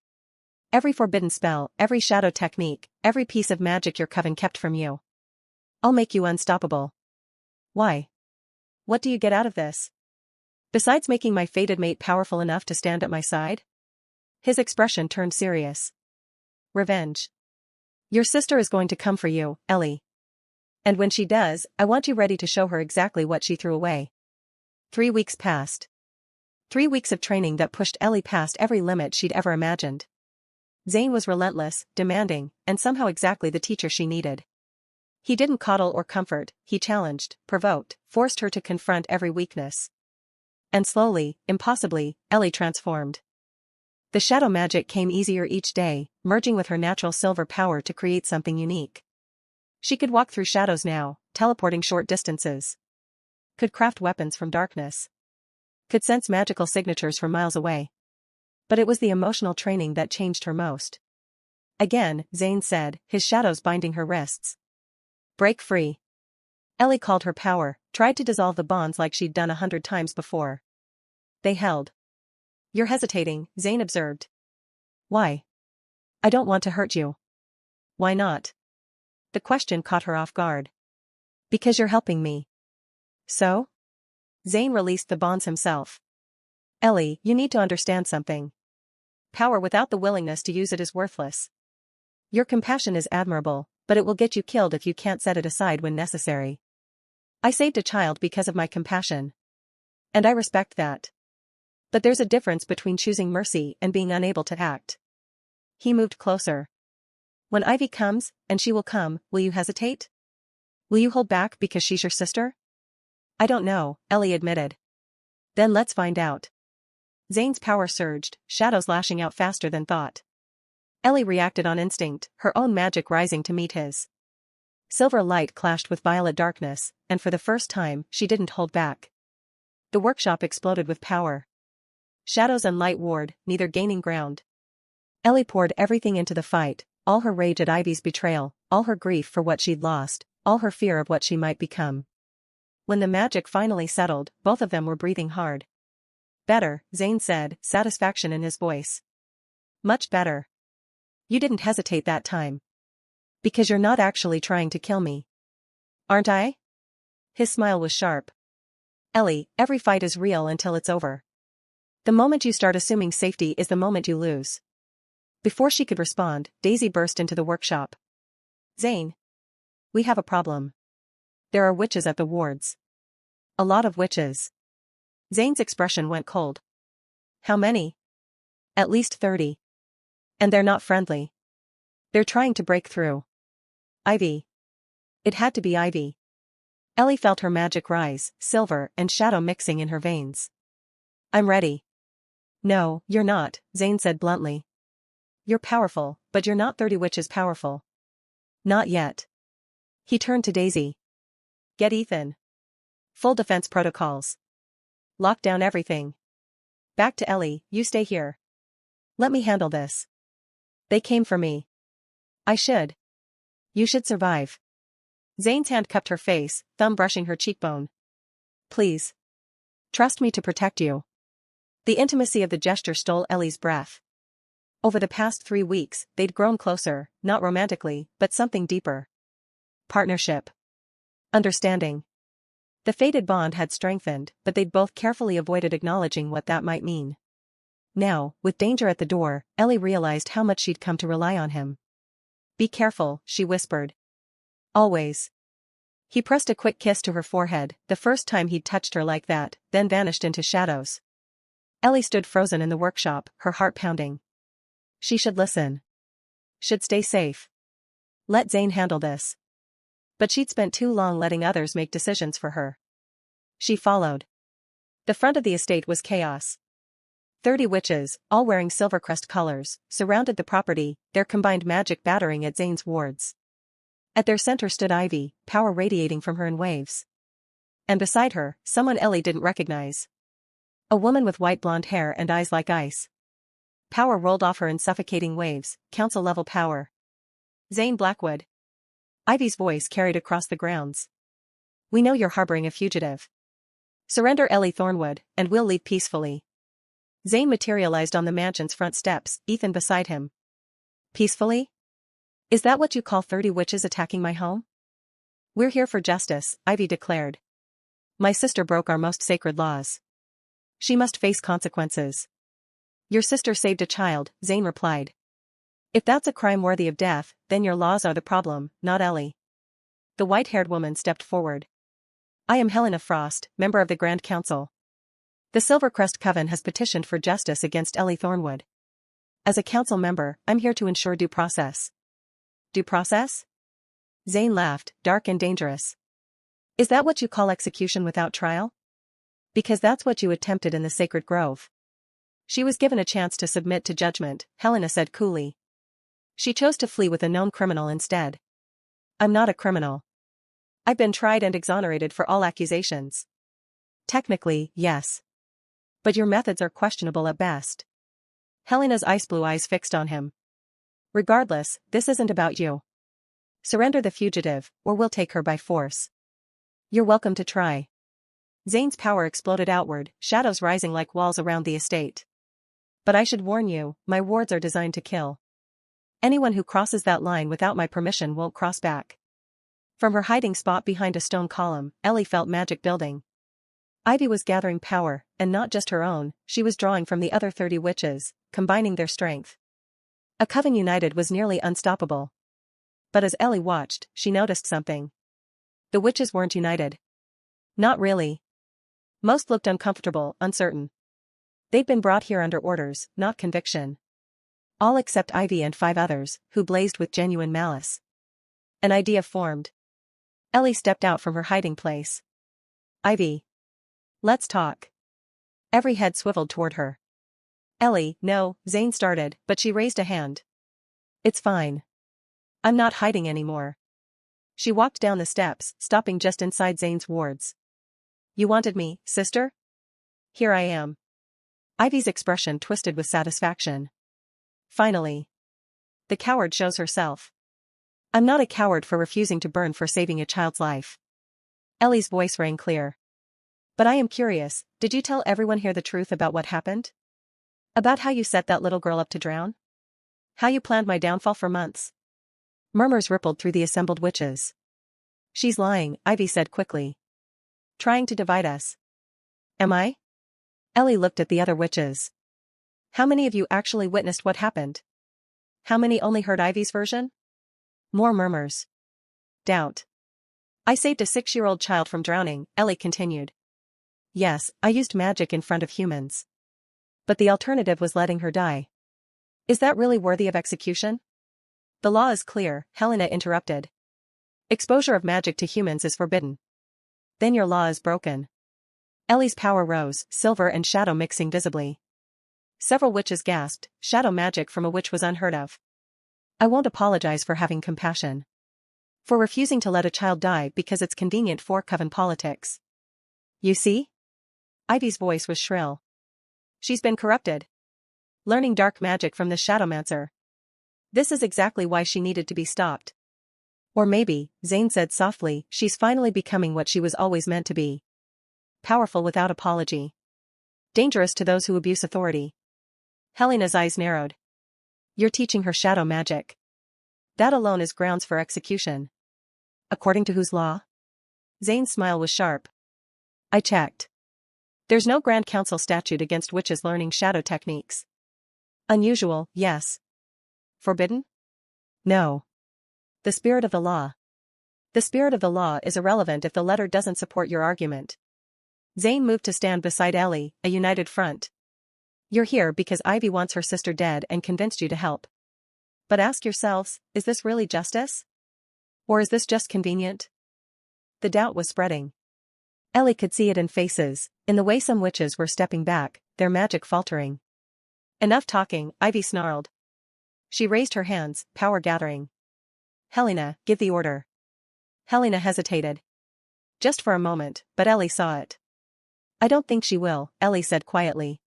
Every forbidden spell, every shadow technique, every piece of magic your coven kept from you. I'll make you unstoppable. Why? What do you get out of this? Besides making my fated mate powerful enough to stand at my side? His expression turned serious. Revenge. Your sister is going to come for you, Ellie. And when she does, I want you ready to show her exactly what she threw away. 3 weeks passed. 3 weeks of training that pushed Ellie past every limit she'd ever imagined. Zane was relentless, demanding, and somehow exactly the teacher she needed. He didn't coddle or comfort, he challenged, provoked, forced her to confront every weakness. And slowly, impossibly, Ellie transformed. The shadow magic came easier each day, merging with her natural silver power to create something unique. She could walk through shadows now, teleporting short distances. Could craft weapons from darkness. Could sense magical signatures from miles away. But it was the emotional training that changed her most. Again, Zane said, his shadows binding her wrists. Break free. Ellie called her power, tried to dissolve the bonds like she'd done 100 times before. They held. You're hesitating, Zane observed. Why? I don't want to hurt you. Why not? The question caught her off guard. Because you're helping me. So? Zane released the bonds himself. Ellie, you need to understand something. Power without the willingness to use it is worthless. Your compassion is admirable, but it will get you killed if you can't set it aside when necessary. I saved a child because of my compassion. And I respect that. But there's a difference between choosing mercy and being unable to act. He moved closer. When Ivy comes, and she will come, will you hesitate? Will you hold back because she's your sister? I don't know, Ellie admitted. Then let's find out. Zane's power surged, shadows lashing out faster than thought. Ellie reacted on instinct, her own magic rising to meet his. Silver light clashed with violet darkness, and for the first time, she didn't hold back. The workshop exploded with power. Shadows and light warred, neither gaining ground. Ellie poured everything into the fight, all her rage at Ivy's betrayal, all her grief for what she'd lost, all her fear of what she might become. When the magic finally settled, both of them were breathing hard. Better, Zane said, satisfaction in his voice. Much better. You didn't hesitate that time. Because you're not actually trying to kill me. Aren't I? His smile was sharp. Ellie, every fight is real until it's over. The moment you start assuming safety is the moment you lose. Before she could respond, Daisy burst into the workshop. Zane. We have a problem. There are witches at the wards. A lot of witches. Zane's expression went cold. How many? At least 30. And they're not friendly. They're trying to break through. Ivy. It had to be Ivy. Ellie felt her magic rise, silver and shadow mixing in her veins. I'm ready. No, you're not, Zane said bluntly. You're powerful, but you're not 30 witches powerful. Not yet. He turned to Daisy. Get Ethan. Full defense protocols. Lock down everything. Back to Ellie, you stay here. Let me handle this. They came for me. I should. You should survive. Zane's hand cupped her face, thumb brushing her cheekbone. Please. Trust me to protect you. The intimacy of the gesture stole Ellie's breath. Over the past 3 weeks, they'd grown closer, not romantically, but something deeper. Partnership. Understanding. The fated bond had strengthened, but they'd both carefully avoided acknowledging what that might mean. Now, with danger at the door, Ellie realized how much she'd come to rely on him. Be careful, she whispered. Always. He pressed a quick kiss to her forehead, the first time he'd touched her like that, then vanished into shadows. Ellie stood frozen in the workshop, her heart pounding. She should listen. Should stay safe. Let Zane handle this. But she'd spent too long letting others make decisions for her. She followed. The front of the estate was chaos. 30 witches, all wearing Silvercrest colors, surrounded the property, their combined magic battering at Zane's wards. At their center stood Ivy, power radiating from her in waves. And beside her, someone Ellie didn't recognize. A woman with white blonde hair and eyes like ice. Power rolled off her in suffocating waves, council-level power. Zane Blackwood. Ivy's voice carried across the grounds. We know you're harboring a fugitive. Surrender Ellie Thornwood, and we'll leave peacefully. Zane materialized on the mansion's front steps, Ethan beside him. Peacefully? Is that what you call 30 witches attacking my home? We're here for justice, Ivy declared. My sister broke our most sacred laws. She must face consequences. Your sister saved a child, Zane replied. If that's a crime worthy of death, then your laws are the problem, not Ellie. The white-haired woman stepped forward. I am Helena Frost, member of the Grand Council. The Silvercrest Coven has petitioned for justice against Ellie Thornwood. As a council member, I'm here to ensure due process. Due process? Zane laughed, dark and dangerous. Is that what you call execution without trial? Because that's what you attempted in the Sacred Grove. She was given a chance to submit to judgment, Helena said coolly. She chose to flee with a known criminal instead. I'm not a criminal. I've been tried and exonerated for all accusations. Technically, yes. But your methods are questionable at best. Helena's ice blue eyes fixed on him. Regardless, this isn't about you. Surrender the fugitive, or we'll take her by force. You're welcome to try. Zane's power exploded outward, shadows rising like walls around the estate. But I should warn you, my wards are designed to kill. Anyone who crosses that line without my permission won't cross back. From her hiding spot behind a stone column, Ellie felt magic building. Ivy was gathering power, and not just her own, she was drawing from the other 30 witches, combining their strength. A coven united was nearly unstoppable. But as Ellie watched, she noticed something. The witches weren't united. Not really. Most looked uncomfortable, uncertain. They'd been brought here under orders, not conviction. All except Ivy and 5 others, who blazed with genuine malice. An idea formed. Ellie stepped out from her hiding place. Ivy. Let's talk. Every head swiveled toward her. Ellie, no, Zane started, but she raised a hand. It's fine. I'm not hiding anymore. She walked down the steps, stopping just inside Zane's wards. You wanted me, sister? Here I am. Ivy's expression twisted with satisfaction. Finally. The coward shows herself. I'm not a coward for refusing to burn for saving a child's life. Ellie's voice rang clear. But I am curious, did you tell everyone here the truth about what happened? About how you set that little girl up to drown? How you planned my downfall for months? Murmurs rippled through the assembled witches. She's lying, Ivy said quickly. Trying to divide us. Am I? Ellie looked at the other witches. How many of you actually witnessed what happened? How many only heard Ivy's version? More murmurs. Doubt. I saved a 6-year-old child from drowning, Ellie continued. Yes, I used magic in front of humans. But the alternative was letting her die. Is that really worthy of execution? The law is clear, Helena interrupted. Exposure of magic to humans is forbidden. Then your law is broken. Ellie's power rose, silver and shadow mixing visibly. Several witches gasped, shadow magic from a witch was unheard of. I won't apologize for having compassion. For refusing to let a child die because it's convenient for coven politics. You see? Ivy's voice was shrill. She's been corrupted. Learning dark magic from the Shadowmancer. This is exactly why she needed to be stopped. Or maybe, Zane said softly, she's finally becoming what she was always meant to be. Powerful without apology. Dangerous to those who abuse authority. Helena's eyes narrowed. You're teaching her shadow magic. That alone is grounds for execution. According to whose law? Zane's smile was sharp. I checked. There's no Grand Council statute against witches learning shadow techniques. Unusual, yes. Forbidden? No. The spirit of the law. The spirit of the law is irrelevant if the letter doesn't support your argument. Zane moved to stand beside Ellie, a united front. You're here because Ivy wants her sister dead and convinced you to help. But ask yourselves, is this really justice? Or is this just convenient? The doubt was spreading. Ellie could see it in faces, in the way some witches were stepping back, their magic faltering. Enough talking, Ivy snarled. She raised her hands, power gathering. Helena, give the order. Helena hesitated. Just for a moment, but Ellie saw it. I don't think she will, Ellie said quietly.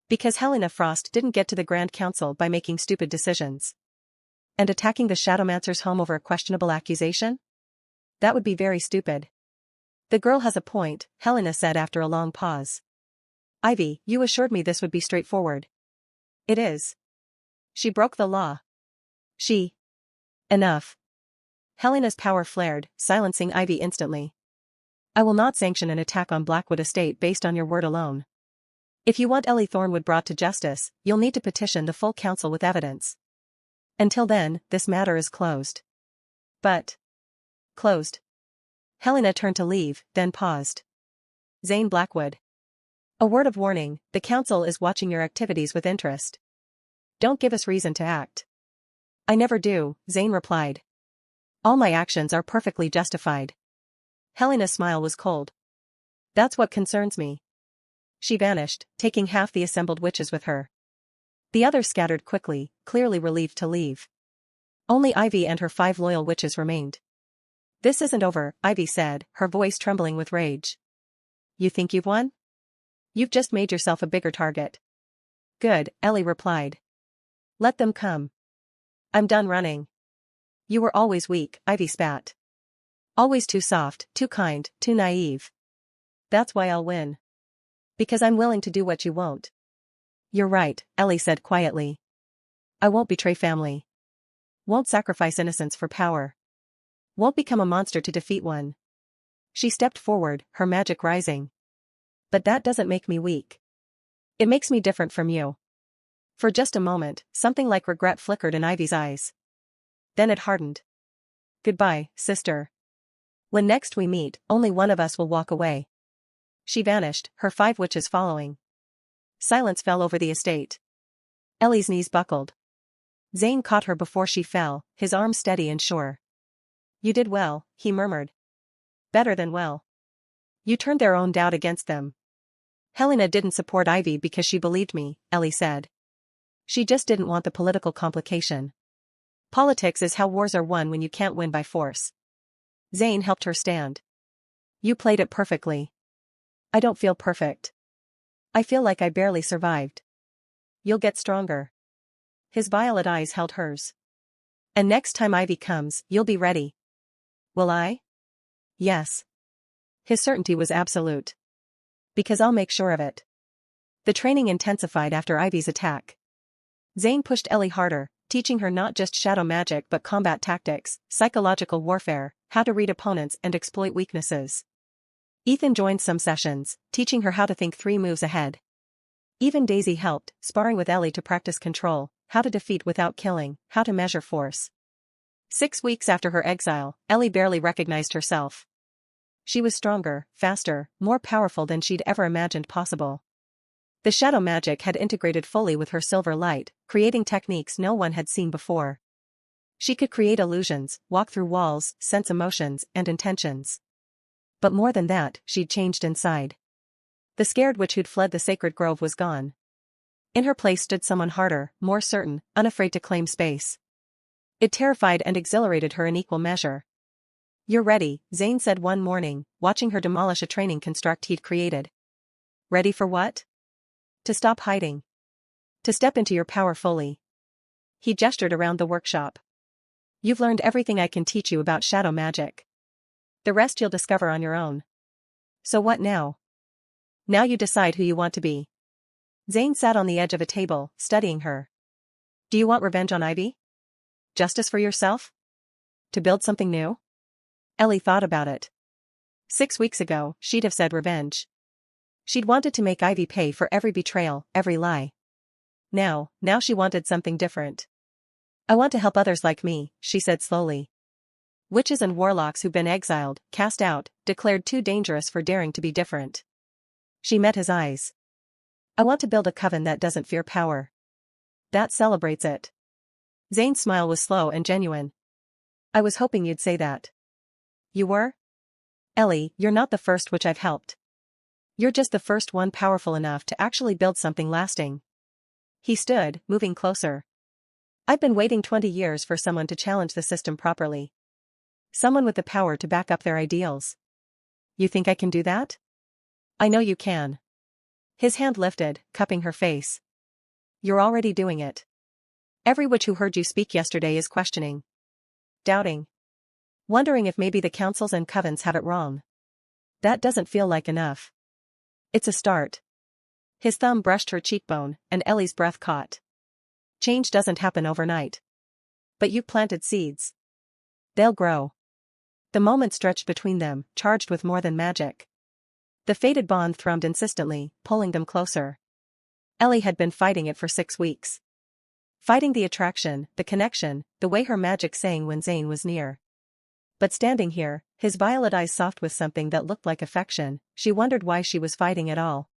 Because Helena Frost didn't get to the Grand Council by making stupid decisions. And attacking the Shadowmancer's home over a questionable accusation? That would be very stupid. The girl has a point, Helena said after a long pause. Ivy, you assured me this would be straightforward. It is. She broke the law. She. Enough. Helena's power flared, silencing Ivy instantly. I will not sanction an attack on Blackwood Estate based on your word alone. If you want Ellie Thornwood brought to justice, you'll need to petition the full council with evidence. Until then, this matter is closed. But. Closed. Helena turned to leave, then paused. Zane Blackwood. A word of warning, the council is watching your activities with interest. Don't give us reason to act. I never do, Zane replied. All my actions are perfectly justified. Helena's smile was cold. That's what concerns me. She vanished, taking half the assembled witches with her. The others scattered quickly, clearly relieved to leave. Only Ivy and her 5 loyal witches remained. This isn't over, Ivy said, her voice trembling with rage. You think you've won? You've just made yourself a bigger target. Good, Ellie replied. Let them come. I'm done running. You were always weak, Ivy spat. Always too soft, too kind, too naive. That's why I'll win. Because I'm willing to do what you won't. You're right, Ellie said quietly. I won't betray family. Won't sacrifice innocence for power. Won't become a monster to defeat one. She stepped forward, her magic rising. But that doesn't make me weak. It makes me different from you. For just a moment, something like regret flickered in Ivy's eyes. Then it hardened. Goodbye, sister. When next we meet, only one of us will walk away. She vanished, her 5 witches following. Silence fell over the estate. Ellie's knees buckled. Zane caught her before she fell, his arm steady and sure. You did well, he murmured. Better than well. You turned their own doubt against them. Helena didn't support Ivy because she believed me, Ellie said. She just didn't want the political complication. Politics is how wars are won when you can't win by force. Zane helped her stand. You played it perfectly. I don't feel perfect. I feel like I barely survived. You'll get stronger. His violet eyes held hers. And next time Ivy comes, you'll be ready. Will I? Yes. His certainty was absolute. Because I'll make sure of it. The training intensified after Ivy's attack. Zane pushed Ellie harder, teaching her not just shadow magic but combat tactics, psychological warfare, how to read opponents and exploit weaknesses. Ethan joined some sessions, teaching her how to think 3 moves ahead. Even Daisy helped, sparring with Ellie to practice control, how to defeat without killing, how to measure force. 6 weeks after her exile, Ellie barely recognized herself. She was stronger, faster, more powerful than she'd ever imagined possible. The shadow magic had integrated fully with her silver light, creating techniques no one had seen before. She could create illusions, walk through walls, sense emotions and intentions. But more than that, she'd changed inside. The scared witch who'd fled the sacred grove was gone. In her place stood someone harder, more certain, unafraid to claim space. It terrified and exhilarated her in equal measure. You're ready, Zane said one morning, watching her demolish a training construct he'd created. Ready for what? To stop hiding. To step into your power fully. He gestured around the workshop. You've learned everything I can teach you about shadow magic. The rest you'll discover on your own. So what now? Now you decide who you want to be. Zane sat on the edge of a table, studying her. Do you want revenge on Ivy? Justice for yourself? To build something new? Ellie thought about it. 6 weeks ago, she'd have said revenge. She'd wanted to make Ivy pay for every betrayal, every lie. Now she wanted something different. I want to help others like me, she said slowly. Witches and warlocks who've been exiled, cast out, declared too dangerous for daring to be different. She met his eyes. I want to build a coven that doesn't fear power. That celebrates it. Zane's smile was slow and genuine. I was hoping you'd say that. You were? Ellie, you're not the first witch I've helped. You're just the first one powerful enough to actually build something lasting. He stood, moving closer. I've been waiting 20 years for someone to challenge the system properly. Someone with the power to back up their ideals. You think I can do that? I know you can. His hand lifted, cupping her face. You're already doing it. Every witch who heard you speak yesterday is questioning. Doubting. Wondering if maybe the councils and covens have it wrong. That doesn't feel like enough. It's a start. His thumb brushed her cheekbone, and Ellie's breath caught. Change doesn't happen overnight. But you've planted seeds. They'll grow. The moment stretched between them, charged with more than magic. The fated bond thrummed insistently, pulling them closer. Ellie had been fighting it for 6 weeks. Fighting the attraction, the connection, the way her magic sang when Zane was near. But standing here, his violet eyes soft with something that looked like affection, she wondered why she was fighting at all.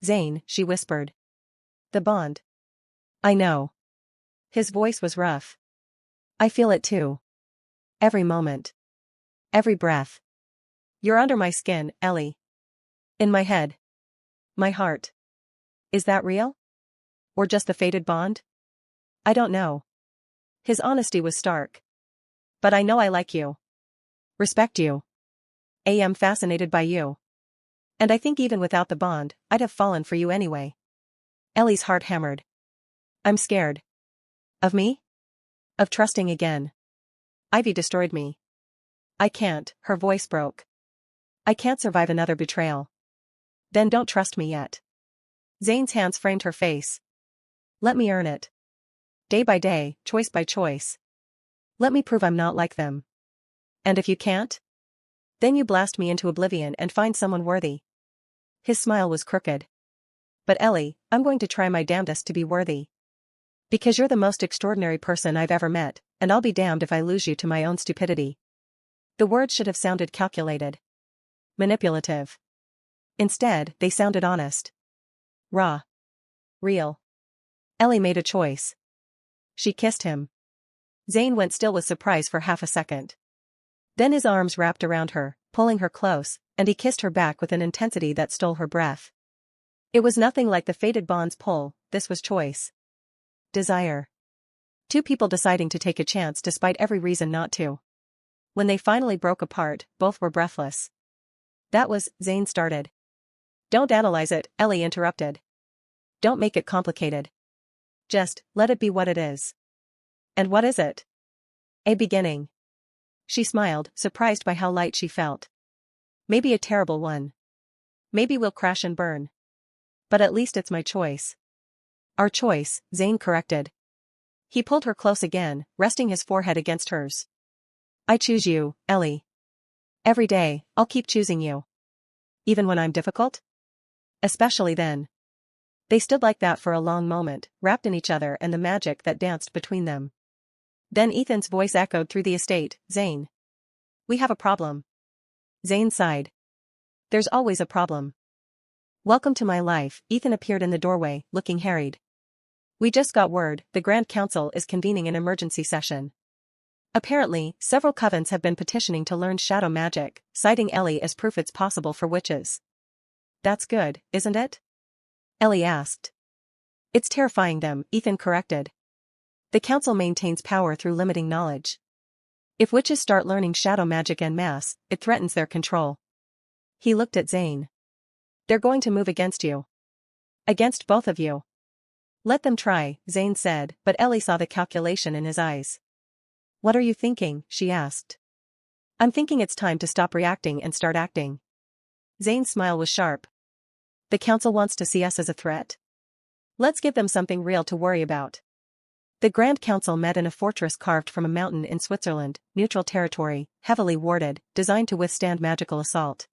Zane, she whispered. The bond. I know. His voice was rough. I feel it too. Every moment. Every breath. You're under my skin, Ellie. In my head. My heart. Is that real? Or just the fated bond? I don't know. His honesty was stark. But I know I like you. Respect you. Am fascinated by you. And I think even without the bond, I'd have fallen for you anyway. Ellie's heart hammered. I'm scared. Of me? Of trusting again. Ivy destroyed me. I can't, her voice broke. I can't survive another betrayal. Then don't trust me yet. Zane's hands framed her face. Let me earn it. Day by day, choice by choice. Let me prove I'm not like them. And if you can't? Then you blast me into oblivion and find someone worthy. His smile was crooked. But Ellie, I'm going to try my damnedest to be worthy. Because you're the most extraordinary person I've ever met, and I'll be damned if I lose you to my own stupidity. The words should have sounded calculated. Manipulative. Instead, they sounded honest. Raw. Real. Ellie made a choice. She kissed him. Zane went still with surprise for half a second. Then his arms wrapped around her, pulling her close, and he kissed her back with an intensity that stole her breath. It was nothing like the fated bond's pull, this was choice. Desire. Two people deciding to take a chance despite every reason not to. When they finally broke apart, both were breathless. That was, Zane started. Don't analyze it, Ellie interrupted. Don't make it complicated. Just, let it be what it is. And what is it? A beginning. She smiled, surprised by how light she felt. Maybe a terrible one. Maybe we'll crash and burn. But at least it's my choice. Our choice, Zane corrected. He pulled her close again, resting his forehead against hers. I choose you, Ellie. Every day, I'll keep choosing you. Even when I'm difficult? Especially then. They stood like that for a long moment, wrapped in each other and the magic that danced between them. Then Ethan's voice echoed through the estate, Zane. We have a problem. Zane sighed. There's always a problem. Welcome to my life, Ethan appeared in the doorway, looking harried. We just got word, the Grand Council is convening an emergency session. Apparently, several covens have been petitioning to learn shadow magic, citing Ellie as proof it's possible for witches. That's good, isn't it? Ellie asked. It's terrifying them, Ethan corrected. The council maintains power through limiting knowledge. If witches start learning shadow magic en masse, it threatens their control. He looked at Zane. They're going to move against you. Against both of you. Let them try, Zane said, but Ellie saw the calculation in his eyes. What are you thinking? She asked. I'm thinking it's time to stop reacting and start acting. Zane's smile was sharp. The council wants to see us as a threat? Let's give them something real to worry about. The Grand Council met in a fortress carved from a mountain in Switzerland, neutral territory, heavily warded, designed to withstand magical assault.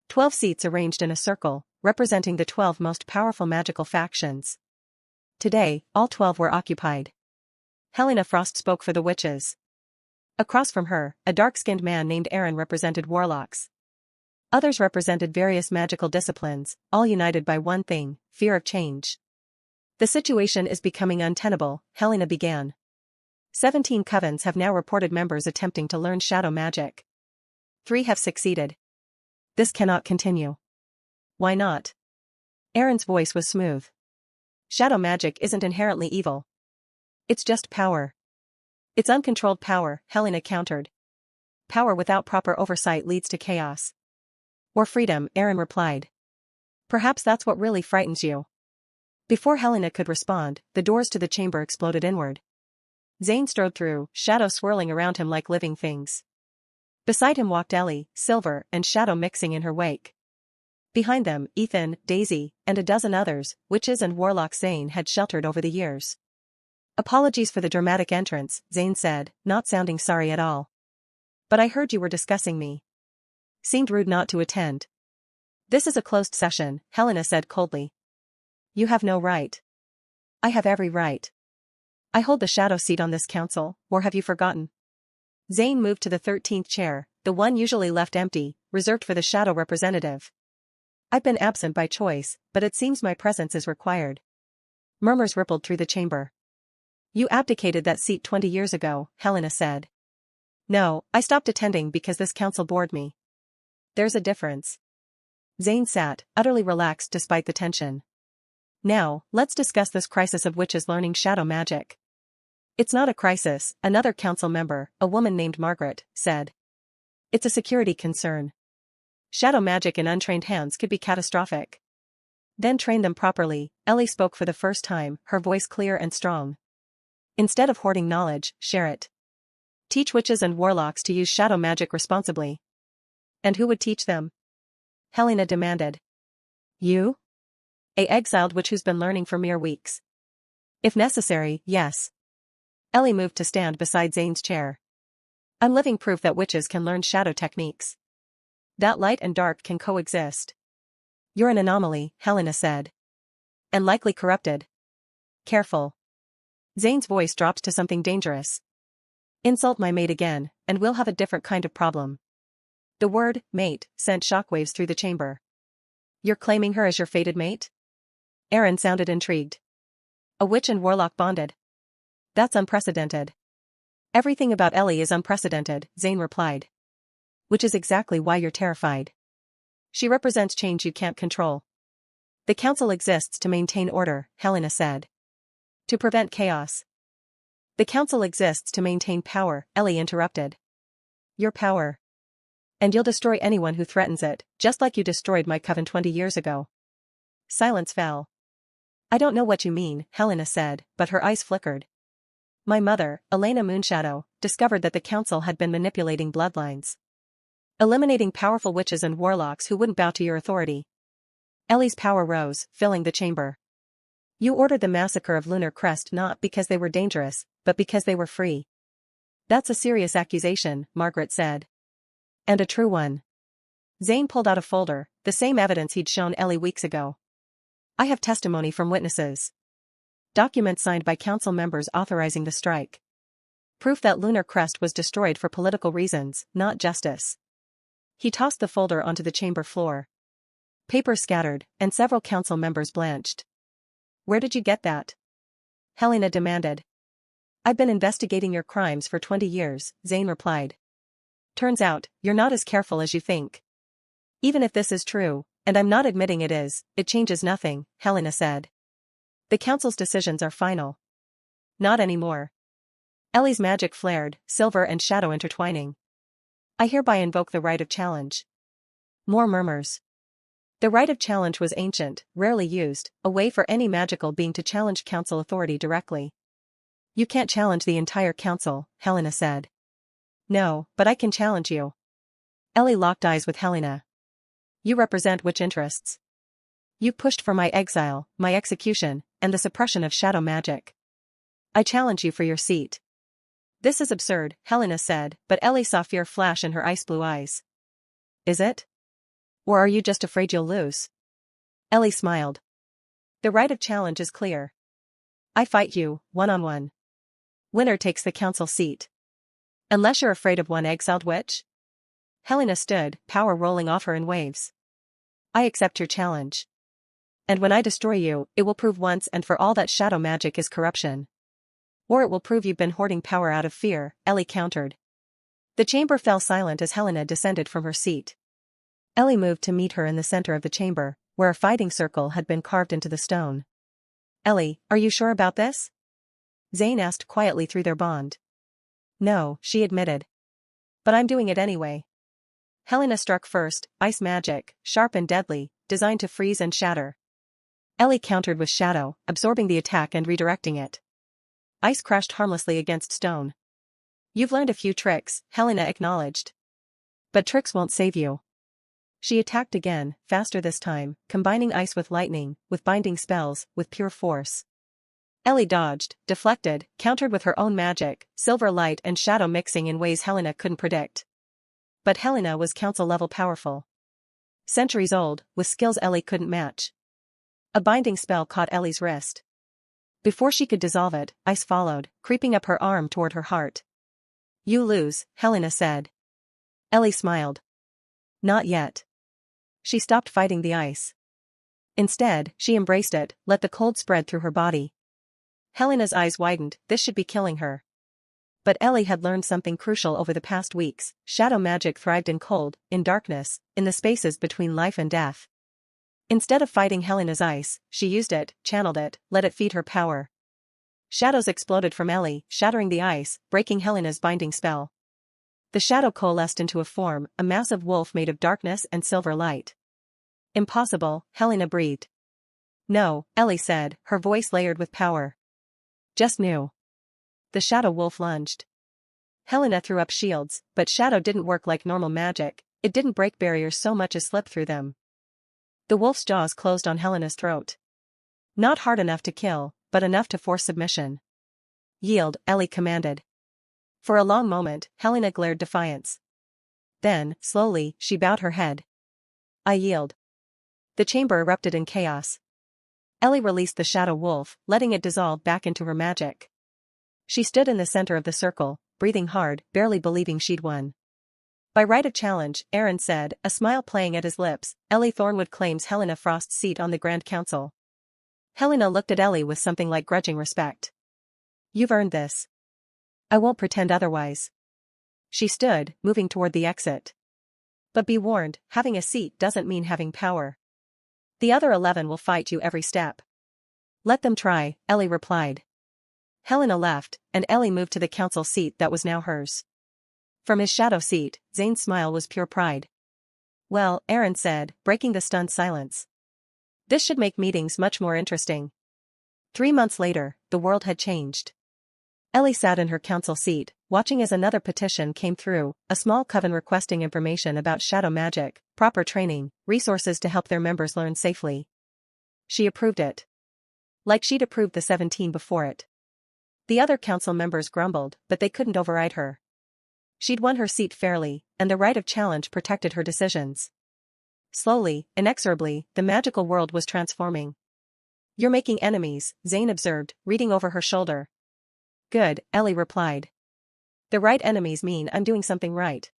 12 seats arranged in a circle, representing the 12 most powerful magical factions. Today, all 12 were occupied. Helena Frost spoke for the witches. Across from her, a dark-skinned man named Aaron represented warlocks. Others represented various magical disciplines, all united by one thing, fear of change. The situation is becoming untenable, Helena began. 17 covens have now reported members attempting to learn shadow magic. 3 have succeeded. This cannot continue. Why not? Aaron's voice was smooth. Shadow magic isn't inherently evil. It's just power. It's uncontrolled power, Helena countered. Power without proper oversight leads to chaos. Or freedom, Aaron replied. Perhaps that's what really frightens you. Before Helena could respond, the doors to the chamber exploded inward. Zane strode through, shadows swirling around him like living things. Beside him walked Ellie, Silver, and Shadow mixing in her wake. Behind them, Ethan, Daisy, and a dozen others, witches and warlocks Zane had sheltered over the years. Apologies for the dramatic entrance, Zane said, not sounding sorry at all. But I heard you were discussing me. Seemed rude not to attend. This is a closed session, Helena said coldly. You have no right. I have every right. I hold the shadow seat on this council, or have you forgotten? Zane moved to the 13th chair, the one usually left empty, reserved for the shadow representative. I've been absent by choice, but it seems my presence is required. Murmurs rippled through the chamber. You abdicated that seat 20 years ago, Helena said. No, I stopped attending because this council bored me. There's a difference. Zane sat, utterly relaxed despite the tension. Now, let's discuss this crisis of witches learning shadow magic. It's not a crisis, another council member, a woman named Margaret, said. It's a security concern. Shadow magic in untrained hands could be catastrophic. Then train them properly, Ellie spoke for the first time, her voice clear and strong. Instead of hoarding knowledge, share it. Teach witches and warlocks to use shadow magic responsibly. And who would teach them? Helena demanded. You? A exiled witch who's been learning for mere weeks. If necessary, yes. Ellie moved to stand beside Zane's chair. I'm living proof that witches can learn shadow techniques. That light and dark can coexist. You're an anomaly, Helena said. And likely corrupted. Careful. Zane's voice dropped to something dangerous. Insult my mate again, and we'll have a different kind of problem. The word, mate, sent shockwaves through the chamber. You're claiming her as your fated mate? Aaron sounded intrigued. A witch and warlock bonded. That's unprecedented. Everything about Ellie is unprecedented, Zane replied. Which is exactly why you're terrified. She represents change you can't control. The council exists to maintain order, Helena said. To prevent chaos. The council exists to maintain power, Ellie interrupted. Your power. And you'll destroy anyone who threatens it, just like you destroyed my coven 20 years ago. Silence fell. I don't know what you mean, Helena said, but her eyes flickered. My mother, Elena Moonshadow, discovered that the council had been manipulating bloodlines. Eliminating powerful witches and warlocks who wouldn't bow to your authority. Ellie's power rose, filling the chamber. You ordered the massacre of Lunar Crest not because they were dangerous, but because they were free. That's a serious accusation, Margaret said. And a true one. Zane pulled out a folder, the same evidence he'd shown Ellie weeks ago. I have testimony from witnesses. Documents signed by council members authorizing the strike. Proof that Lunar Crest was destroyed for political reasons, not justice. He tossed the folder onto the chamber floor. Paper scattered, and several council members blanched. Where did you get that? Helena demanded. I've been investigating your crimes for 20 years, Zane replied. Turns out, you're not as careful as you think. Even if this is true, and I'm not admitting it is, it changes nothing, Helena said. The council's decisions are final. Not anymore. Ellie's magic flared, silver and shadow intertwining. I hereby invoke the right of challenge. More murmurs. The right of challenge was ancient, rarely used, a way for any magical being to challenge council authority directly. You can't challenge the entire council, Helena said. No, but I can challenge you. Ellie locked eyes with Helena. You represent which interests? You pushed for my exile, my execution, and the suppression of shadow magic. I challenge you for your seat. This is absurd, Helena said, but Ellie saw fear flash in her ice blue eyes. Is it? Or are you just afraid you'll lose? Ellie smiled. The right of challenge is clear. I fight you, one-on-one. Winner takes the council seat. Unless you're afraid of one exiled witch? Helena stood, power rolling off her in waves. I accept your challenge. And when I destroy you, it will prove once and for all that shadow magic is corruption. Or it will prove you've been hoarding power out of fear, Ellie countered. The chamber fell silent as Helena descended from her seat. Ellie moved to meet her in the center of the chamber, where a fighting circle had been carved into the stone. Ellie, are you sure about this? Zane asked quietly through their bond. No, she admitted. But I'm doing it anyway. Helena struck first, ice magic, sharp and deadly, designed to freeze and shatter. Ellie countered with shadow, absorbing the attack and redirecting it. Ice crashed harmlessly against stone. You've learned a few tricks, Helena acknowledged. But tricks won't save you. She attacked again, faster this time, combining ice with lightning, with binding spells, with pure force. Ellie dodged, deflected, countered with her own magic, silver light and shadow mixing in ways Helena couldn't predict. But Helena was council-level powerful. Centuries old, with skills Ellie couldn't match. A binding spell caught Ellie's wrist. Before she could dissolve it, ice followed, creeping up her arm toward her heart. You lose, Helena said. Ellie smiled. Not yet. She stopped fighting the ice. Instead, she embraced it, let the cold spread through her body. Helena's eyes widened, this should be killing her. But Ellie had learned something crucial over the past weeks. Shadow magic thrived in cold, in darkness, in the spaces between life and death. Instead of fighting Helena's ice, she used it, channeled it, let it feed her power. Shadows exploded from Ellie, shattering the ice, breaking Helena's binding spell. The shadow coalesced into a form, a massive wolf made of darkness and silver light. Impossible, Helena breathed. No, Ellie said, her voice layered with power. Just knew. The shadow wolf lunged. Helena threw up shields, but shadow didn't work like normal magic, it didn't break barriers so much as slip through them. The wolf's jaws closed on Helena's throat. Not hard enough to kill, but enough to force submission. Yield, Ellie commanded. For a long moment, Helena glared defiance. Then, slowly, she bowed her head. I yield. The chamber erupted in chaos. Ellie released the shadow wolf, letting it dissolve back into her magic. She stood in the center of the circle, breathing hard, barely believing she'd won. By right of challenge, Aaron said, a smile playing at his lips, Ellie Thornwood claims Helena Frost's seat on the Grand Council. Helena looked at Ellie with something like grudging respect. You've earned this. I won't pretend otherwise. She stood, moving toward the exit. But be warned, having a seat doesn't mean having power. The other 11 will fight you every step. Let them try, Ellie replied. Helena left, and Ellie moved to the council seat that was now hers. From his shadow seat, Zane's smile was pure pride. Well, Aaron said, breaking the stunned silence. This should make meetings much more interesting. 3 months later, the world had changed. Ellie sat in her council seat, watching as another petition came through, a small coven requesting information about shadow magic, proper training, resources to help their members learn safely. She approved it. Like she'd approved the 17 before it. The other council members grumbled, but they couldn't override her. She'd won her seat fairly, and the right of challenge protected her decisions. Slowly, inexorably, the magical world was transforming. You're making enemies, Zane observed, reading over her shoulder. Good, Ellie replied. The right enemies mean I'm doing something right.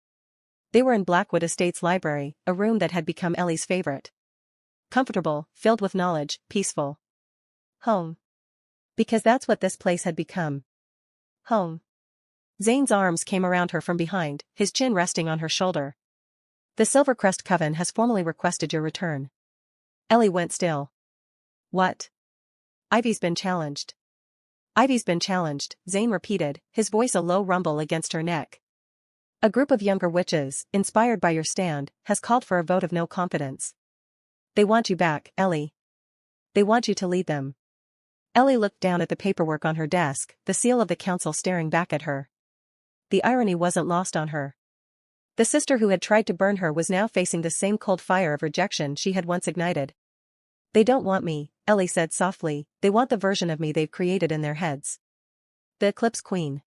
They were in Blackwood Estate's library, a room that had become Ellie's favorite. Comfortable, filled with knowledge, peaceful. Home. Because that's what this place had become. Home. Zane's arms came around her from behind, his chin resting on her shoulder. The Silvercrest Coven has formally requested your return. Ellie went still. What? Ivy's been challenged. Ivy's been challenged, Zane repeated, his voice a low rumble against her neck. A group of younger witches, inspired by your stand, has called for a vote of no confidence. They want you back, Ellie. They want you to lead them. Ellie looked down at the paperwork on her desk, the seal of the council staring back at her. The irony wasn't lost on her. The sister who had tried to burn her was now facing the same cold fire of rejection she had once ignited. They don't want me, Ellie said softly, they want the version of me they've created in their heads. The Eclipse Queen.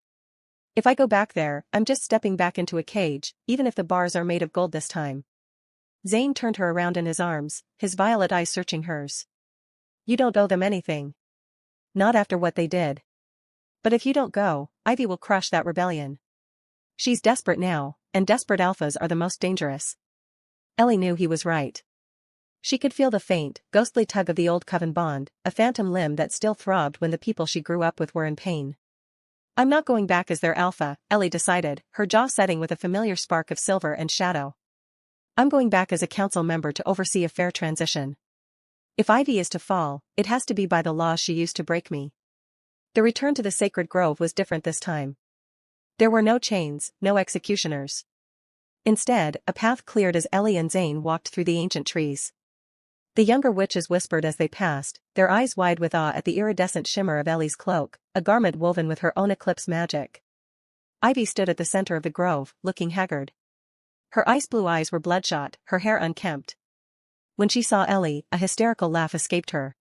If I go back there, I'm just stepping back into a cage, even if the bars are made of gold this time. Zane turned her around in his arms, his violet eyes searching hers. You don't owe them anything. Not after what they did. But if you don't go, Ivy will crush that rebellion. She's desperate now, and desperate alphas are the most dangerous. Ellie knew he was right. She could feel the faint, ghostly tug of the old coven bond, a phantom limb that still throbbed when the people she grew up with were in pain. I'm not going back as their alpha, Ellie decided, her jaw setting with a familiar spark of silver and shadow. I'm going back as a council member to oversee a fair transition. If Ivy is to fall, it has to be by the laws she used to break me. The return to the sacred grove was different this time. There were no chains, no executioners. Instead, a path cleared as Ellie and Zane walked through the ancient trees. The younger witches whispered as they passed, their eyes wide with awe at the iridescent shimmer of Ellie's cloak, a garment woven with her own eclipse magic. Ivy stood at the center of the grove, looking haggard. Her ice blue eyes were bloodshot, her hair unkempt. When she saw Ellie, a hysterical laugh escaped her.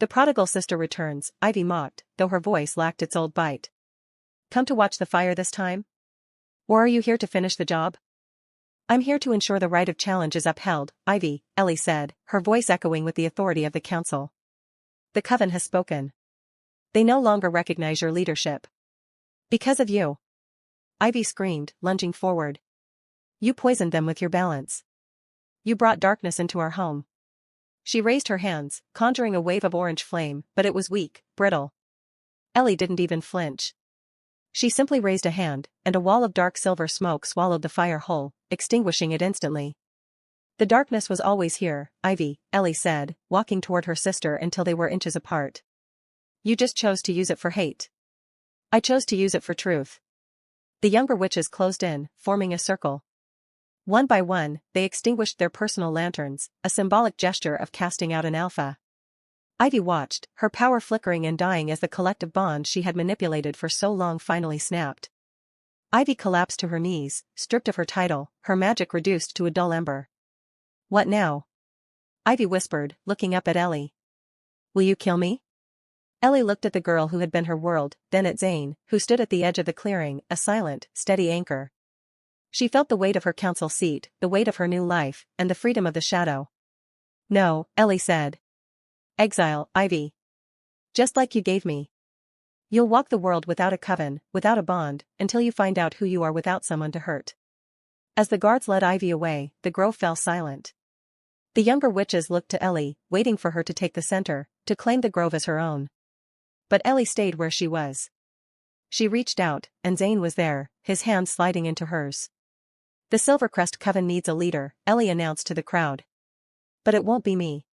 The prodigal sister returns, Ivy mocked, though her voice lacked its old bite. Come to watch the fire this time? Or are you here to finish the job? I'm here to ensure the right of challenge is upheld, Ivy, Ellie said, her voice echoing with the authority of the council. The coven has spoken. They no longer recognize your leadership. Because of you. Ivy screamed, lunging forward. You poisoned them with your balance. You brought darkness into our home. She raised her hands, conjuring a wave of orange flame, but it was weak, brittle. Ellie didn't even flinch. She simply raised a hand, and a wall of dark silver smoke swallowed the fire whole, extinguishing it instantly. The darkness was always here, Ivy, Ellie said, walking toward her sister until they were inches apart. You just chose to use it for hate. I chose to use it for truth. The younger witches closed in, forming a circle. One by one, they extinguished their personal lanterns, a symbolic gesture of casting out an alpha. Ivy watched, her power flickering and dying as the collective bond she had manipulated for so long finally snapped. Ivy collapsed to her knees, stripped of her title, her magic reduced to a dull ember. What now? Ivy whispered, looking up at Ellie. Will you kill me? Ellie looked at the girl who had been her world, then at Zane, who stood at the edge of the clearing, a silent, steady anchor. She felt the weight of her council seat, the weight of her new life, and the freedom of the shadow. No, Ellie said. Exile, Ivy. Just like you gave me. You'll walk the world without a coven, without a bond, until you find out who you are without someone to hurt. As the guards led Ivy away, the grove fell silent. The younger witches looked to Ellie, waiting for her to take the center, to claim the grove as her own. But Ellie stayed where she was. She reached out, and Zane was there, his hand sliding into hers. The Silvercrest Coven needs a leader, Ellie announced to the crowd. But it won't be me.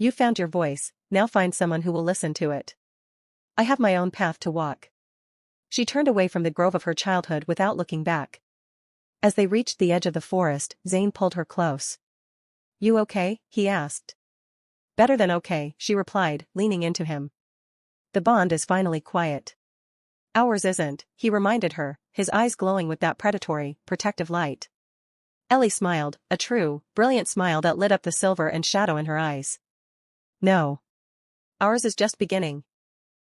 You found your voice, now find someone who will listen to it. I have my own path to walk. She turned away from the grove of her childhood without looking back. As they reached the edge of the forest, Zane pulled her close. You okay? He asked. Better than okay, she replied, leaning into him. The bond is finally quiet. Ours isn't, he reminded her, his eyes glowing with that predatory, protective light. Ellie smiled, a true, brilliant smile that lit up the silver and shadow in her eyes. No. Ours is just beginning.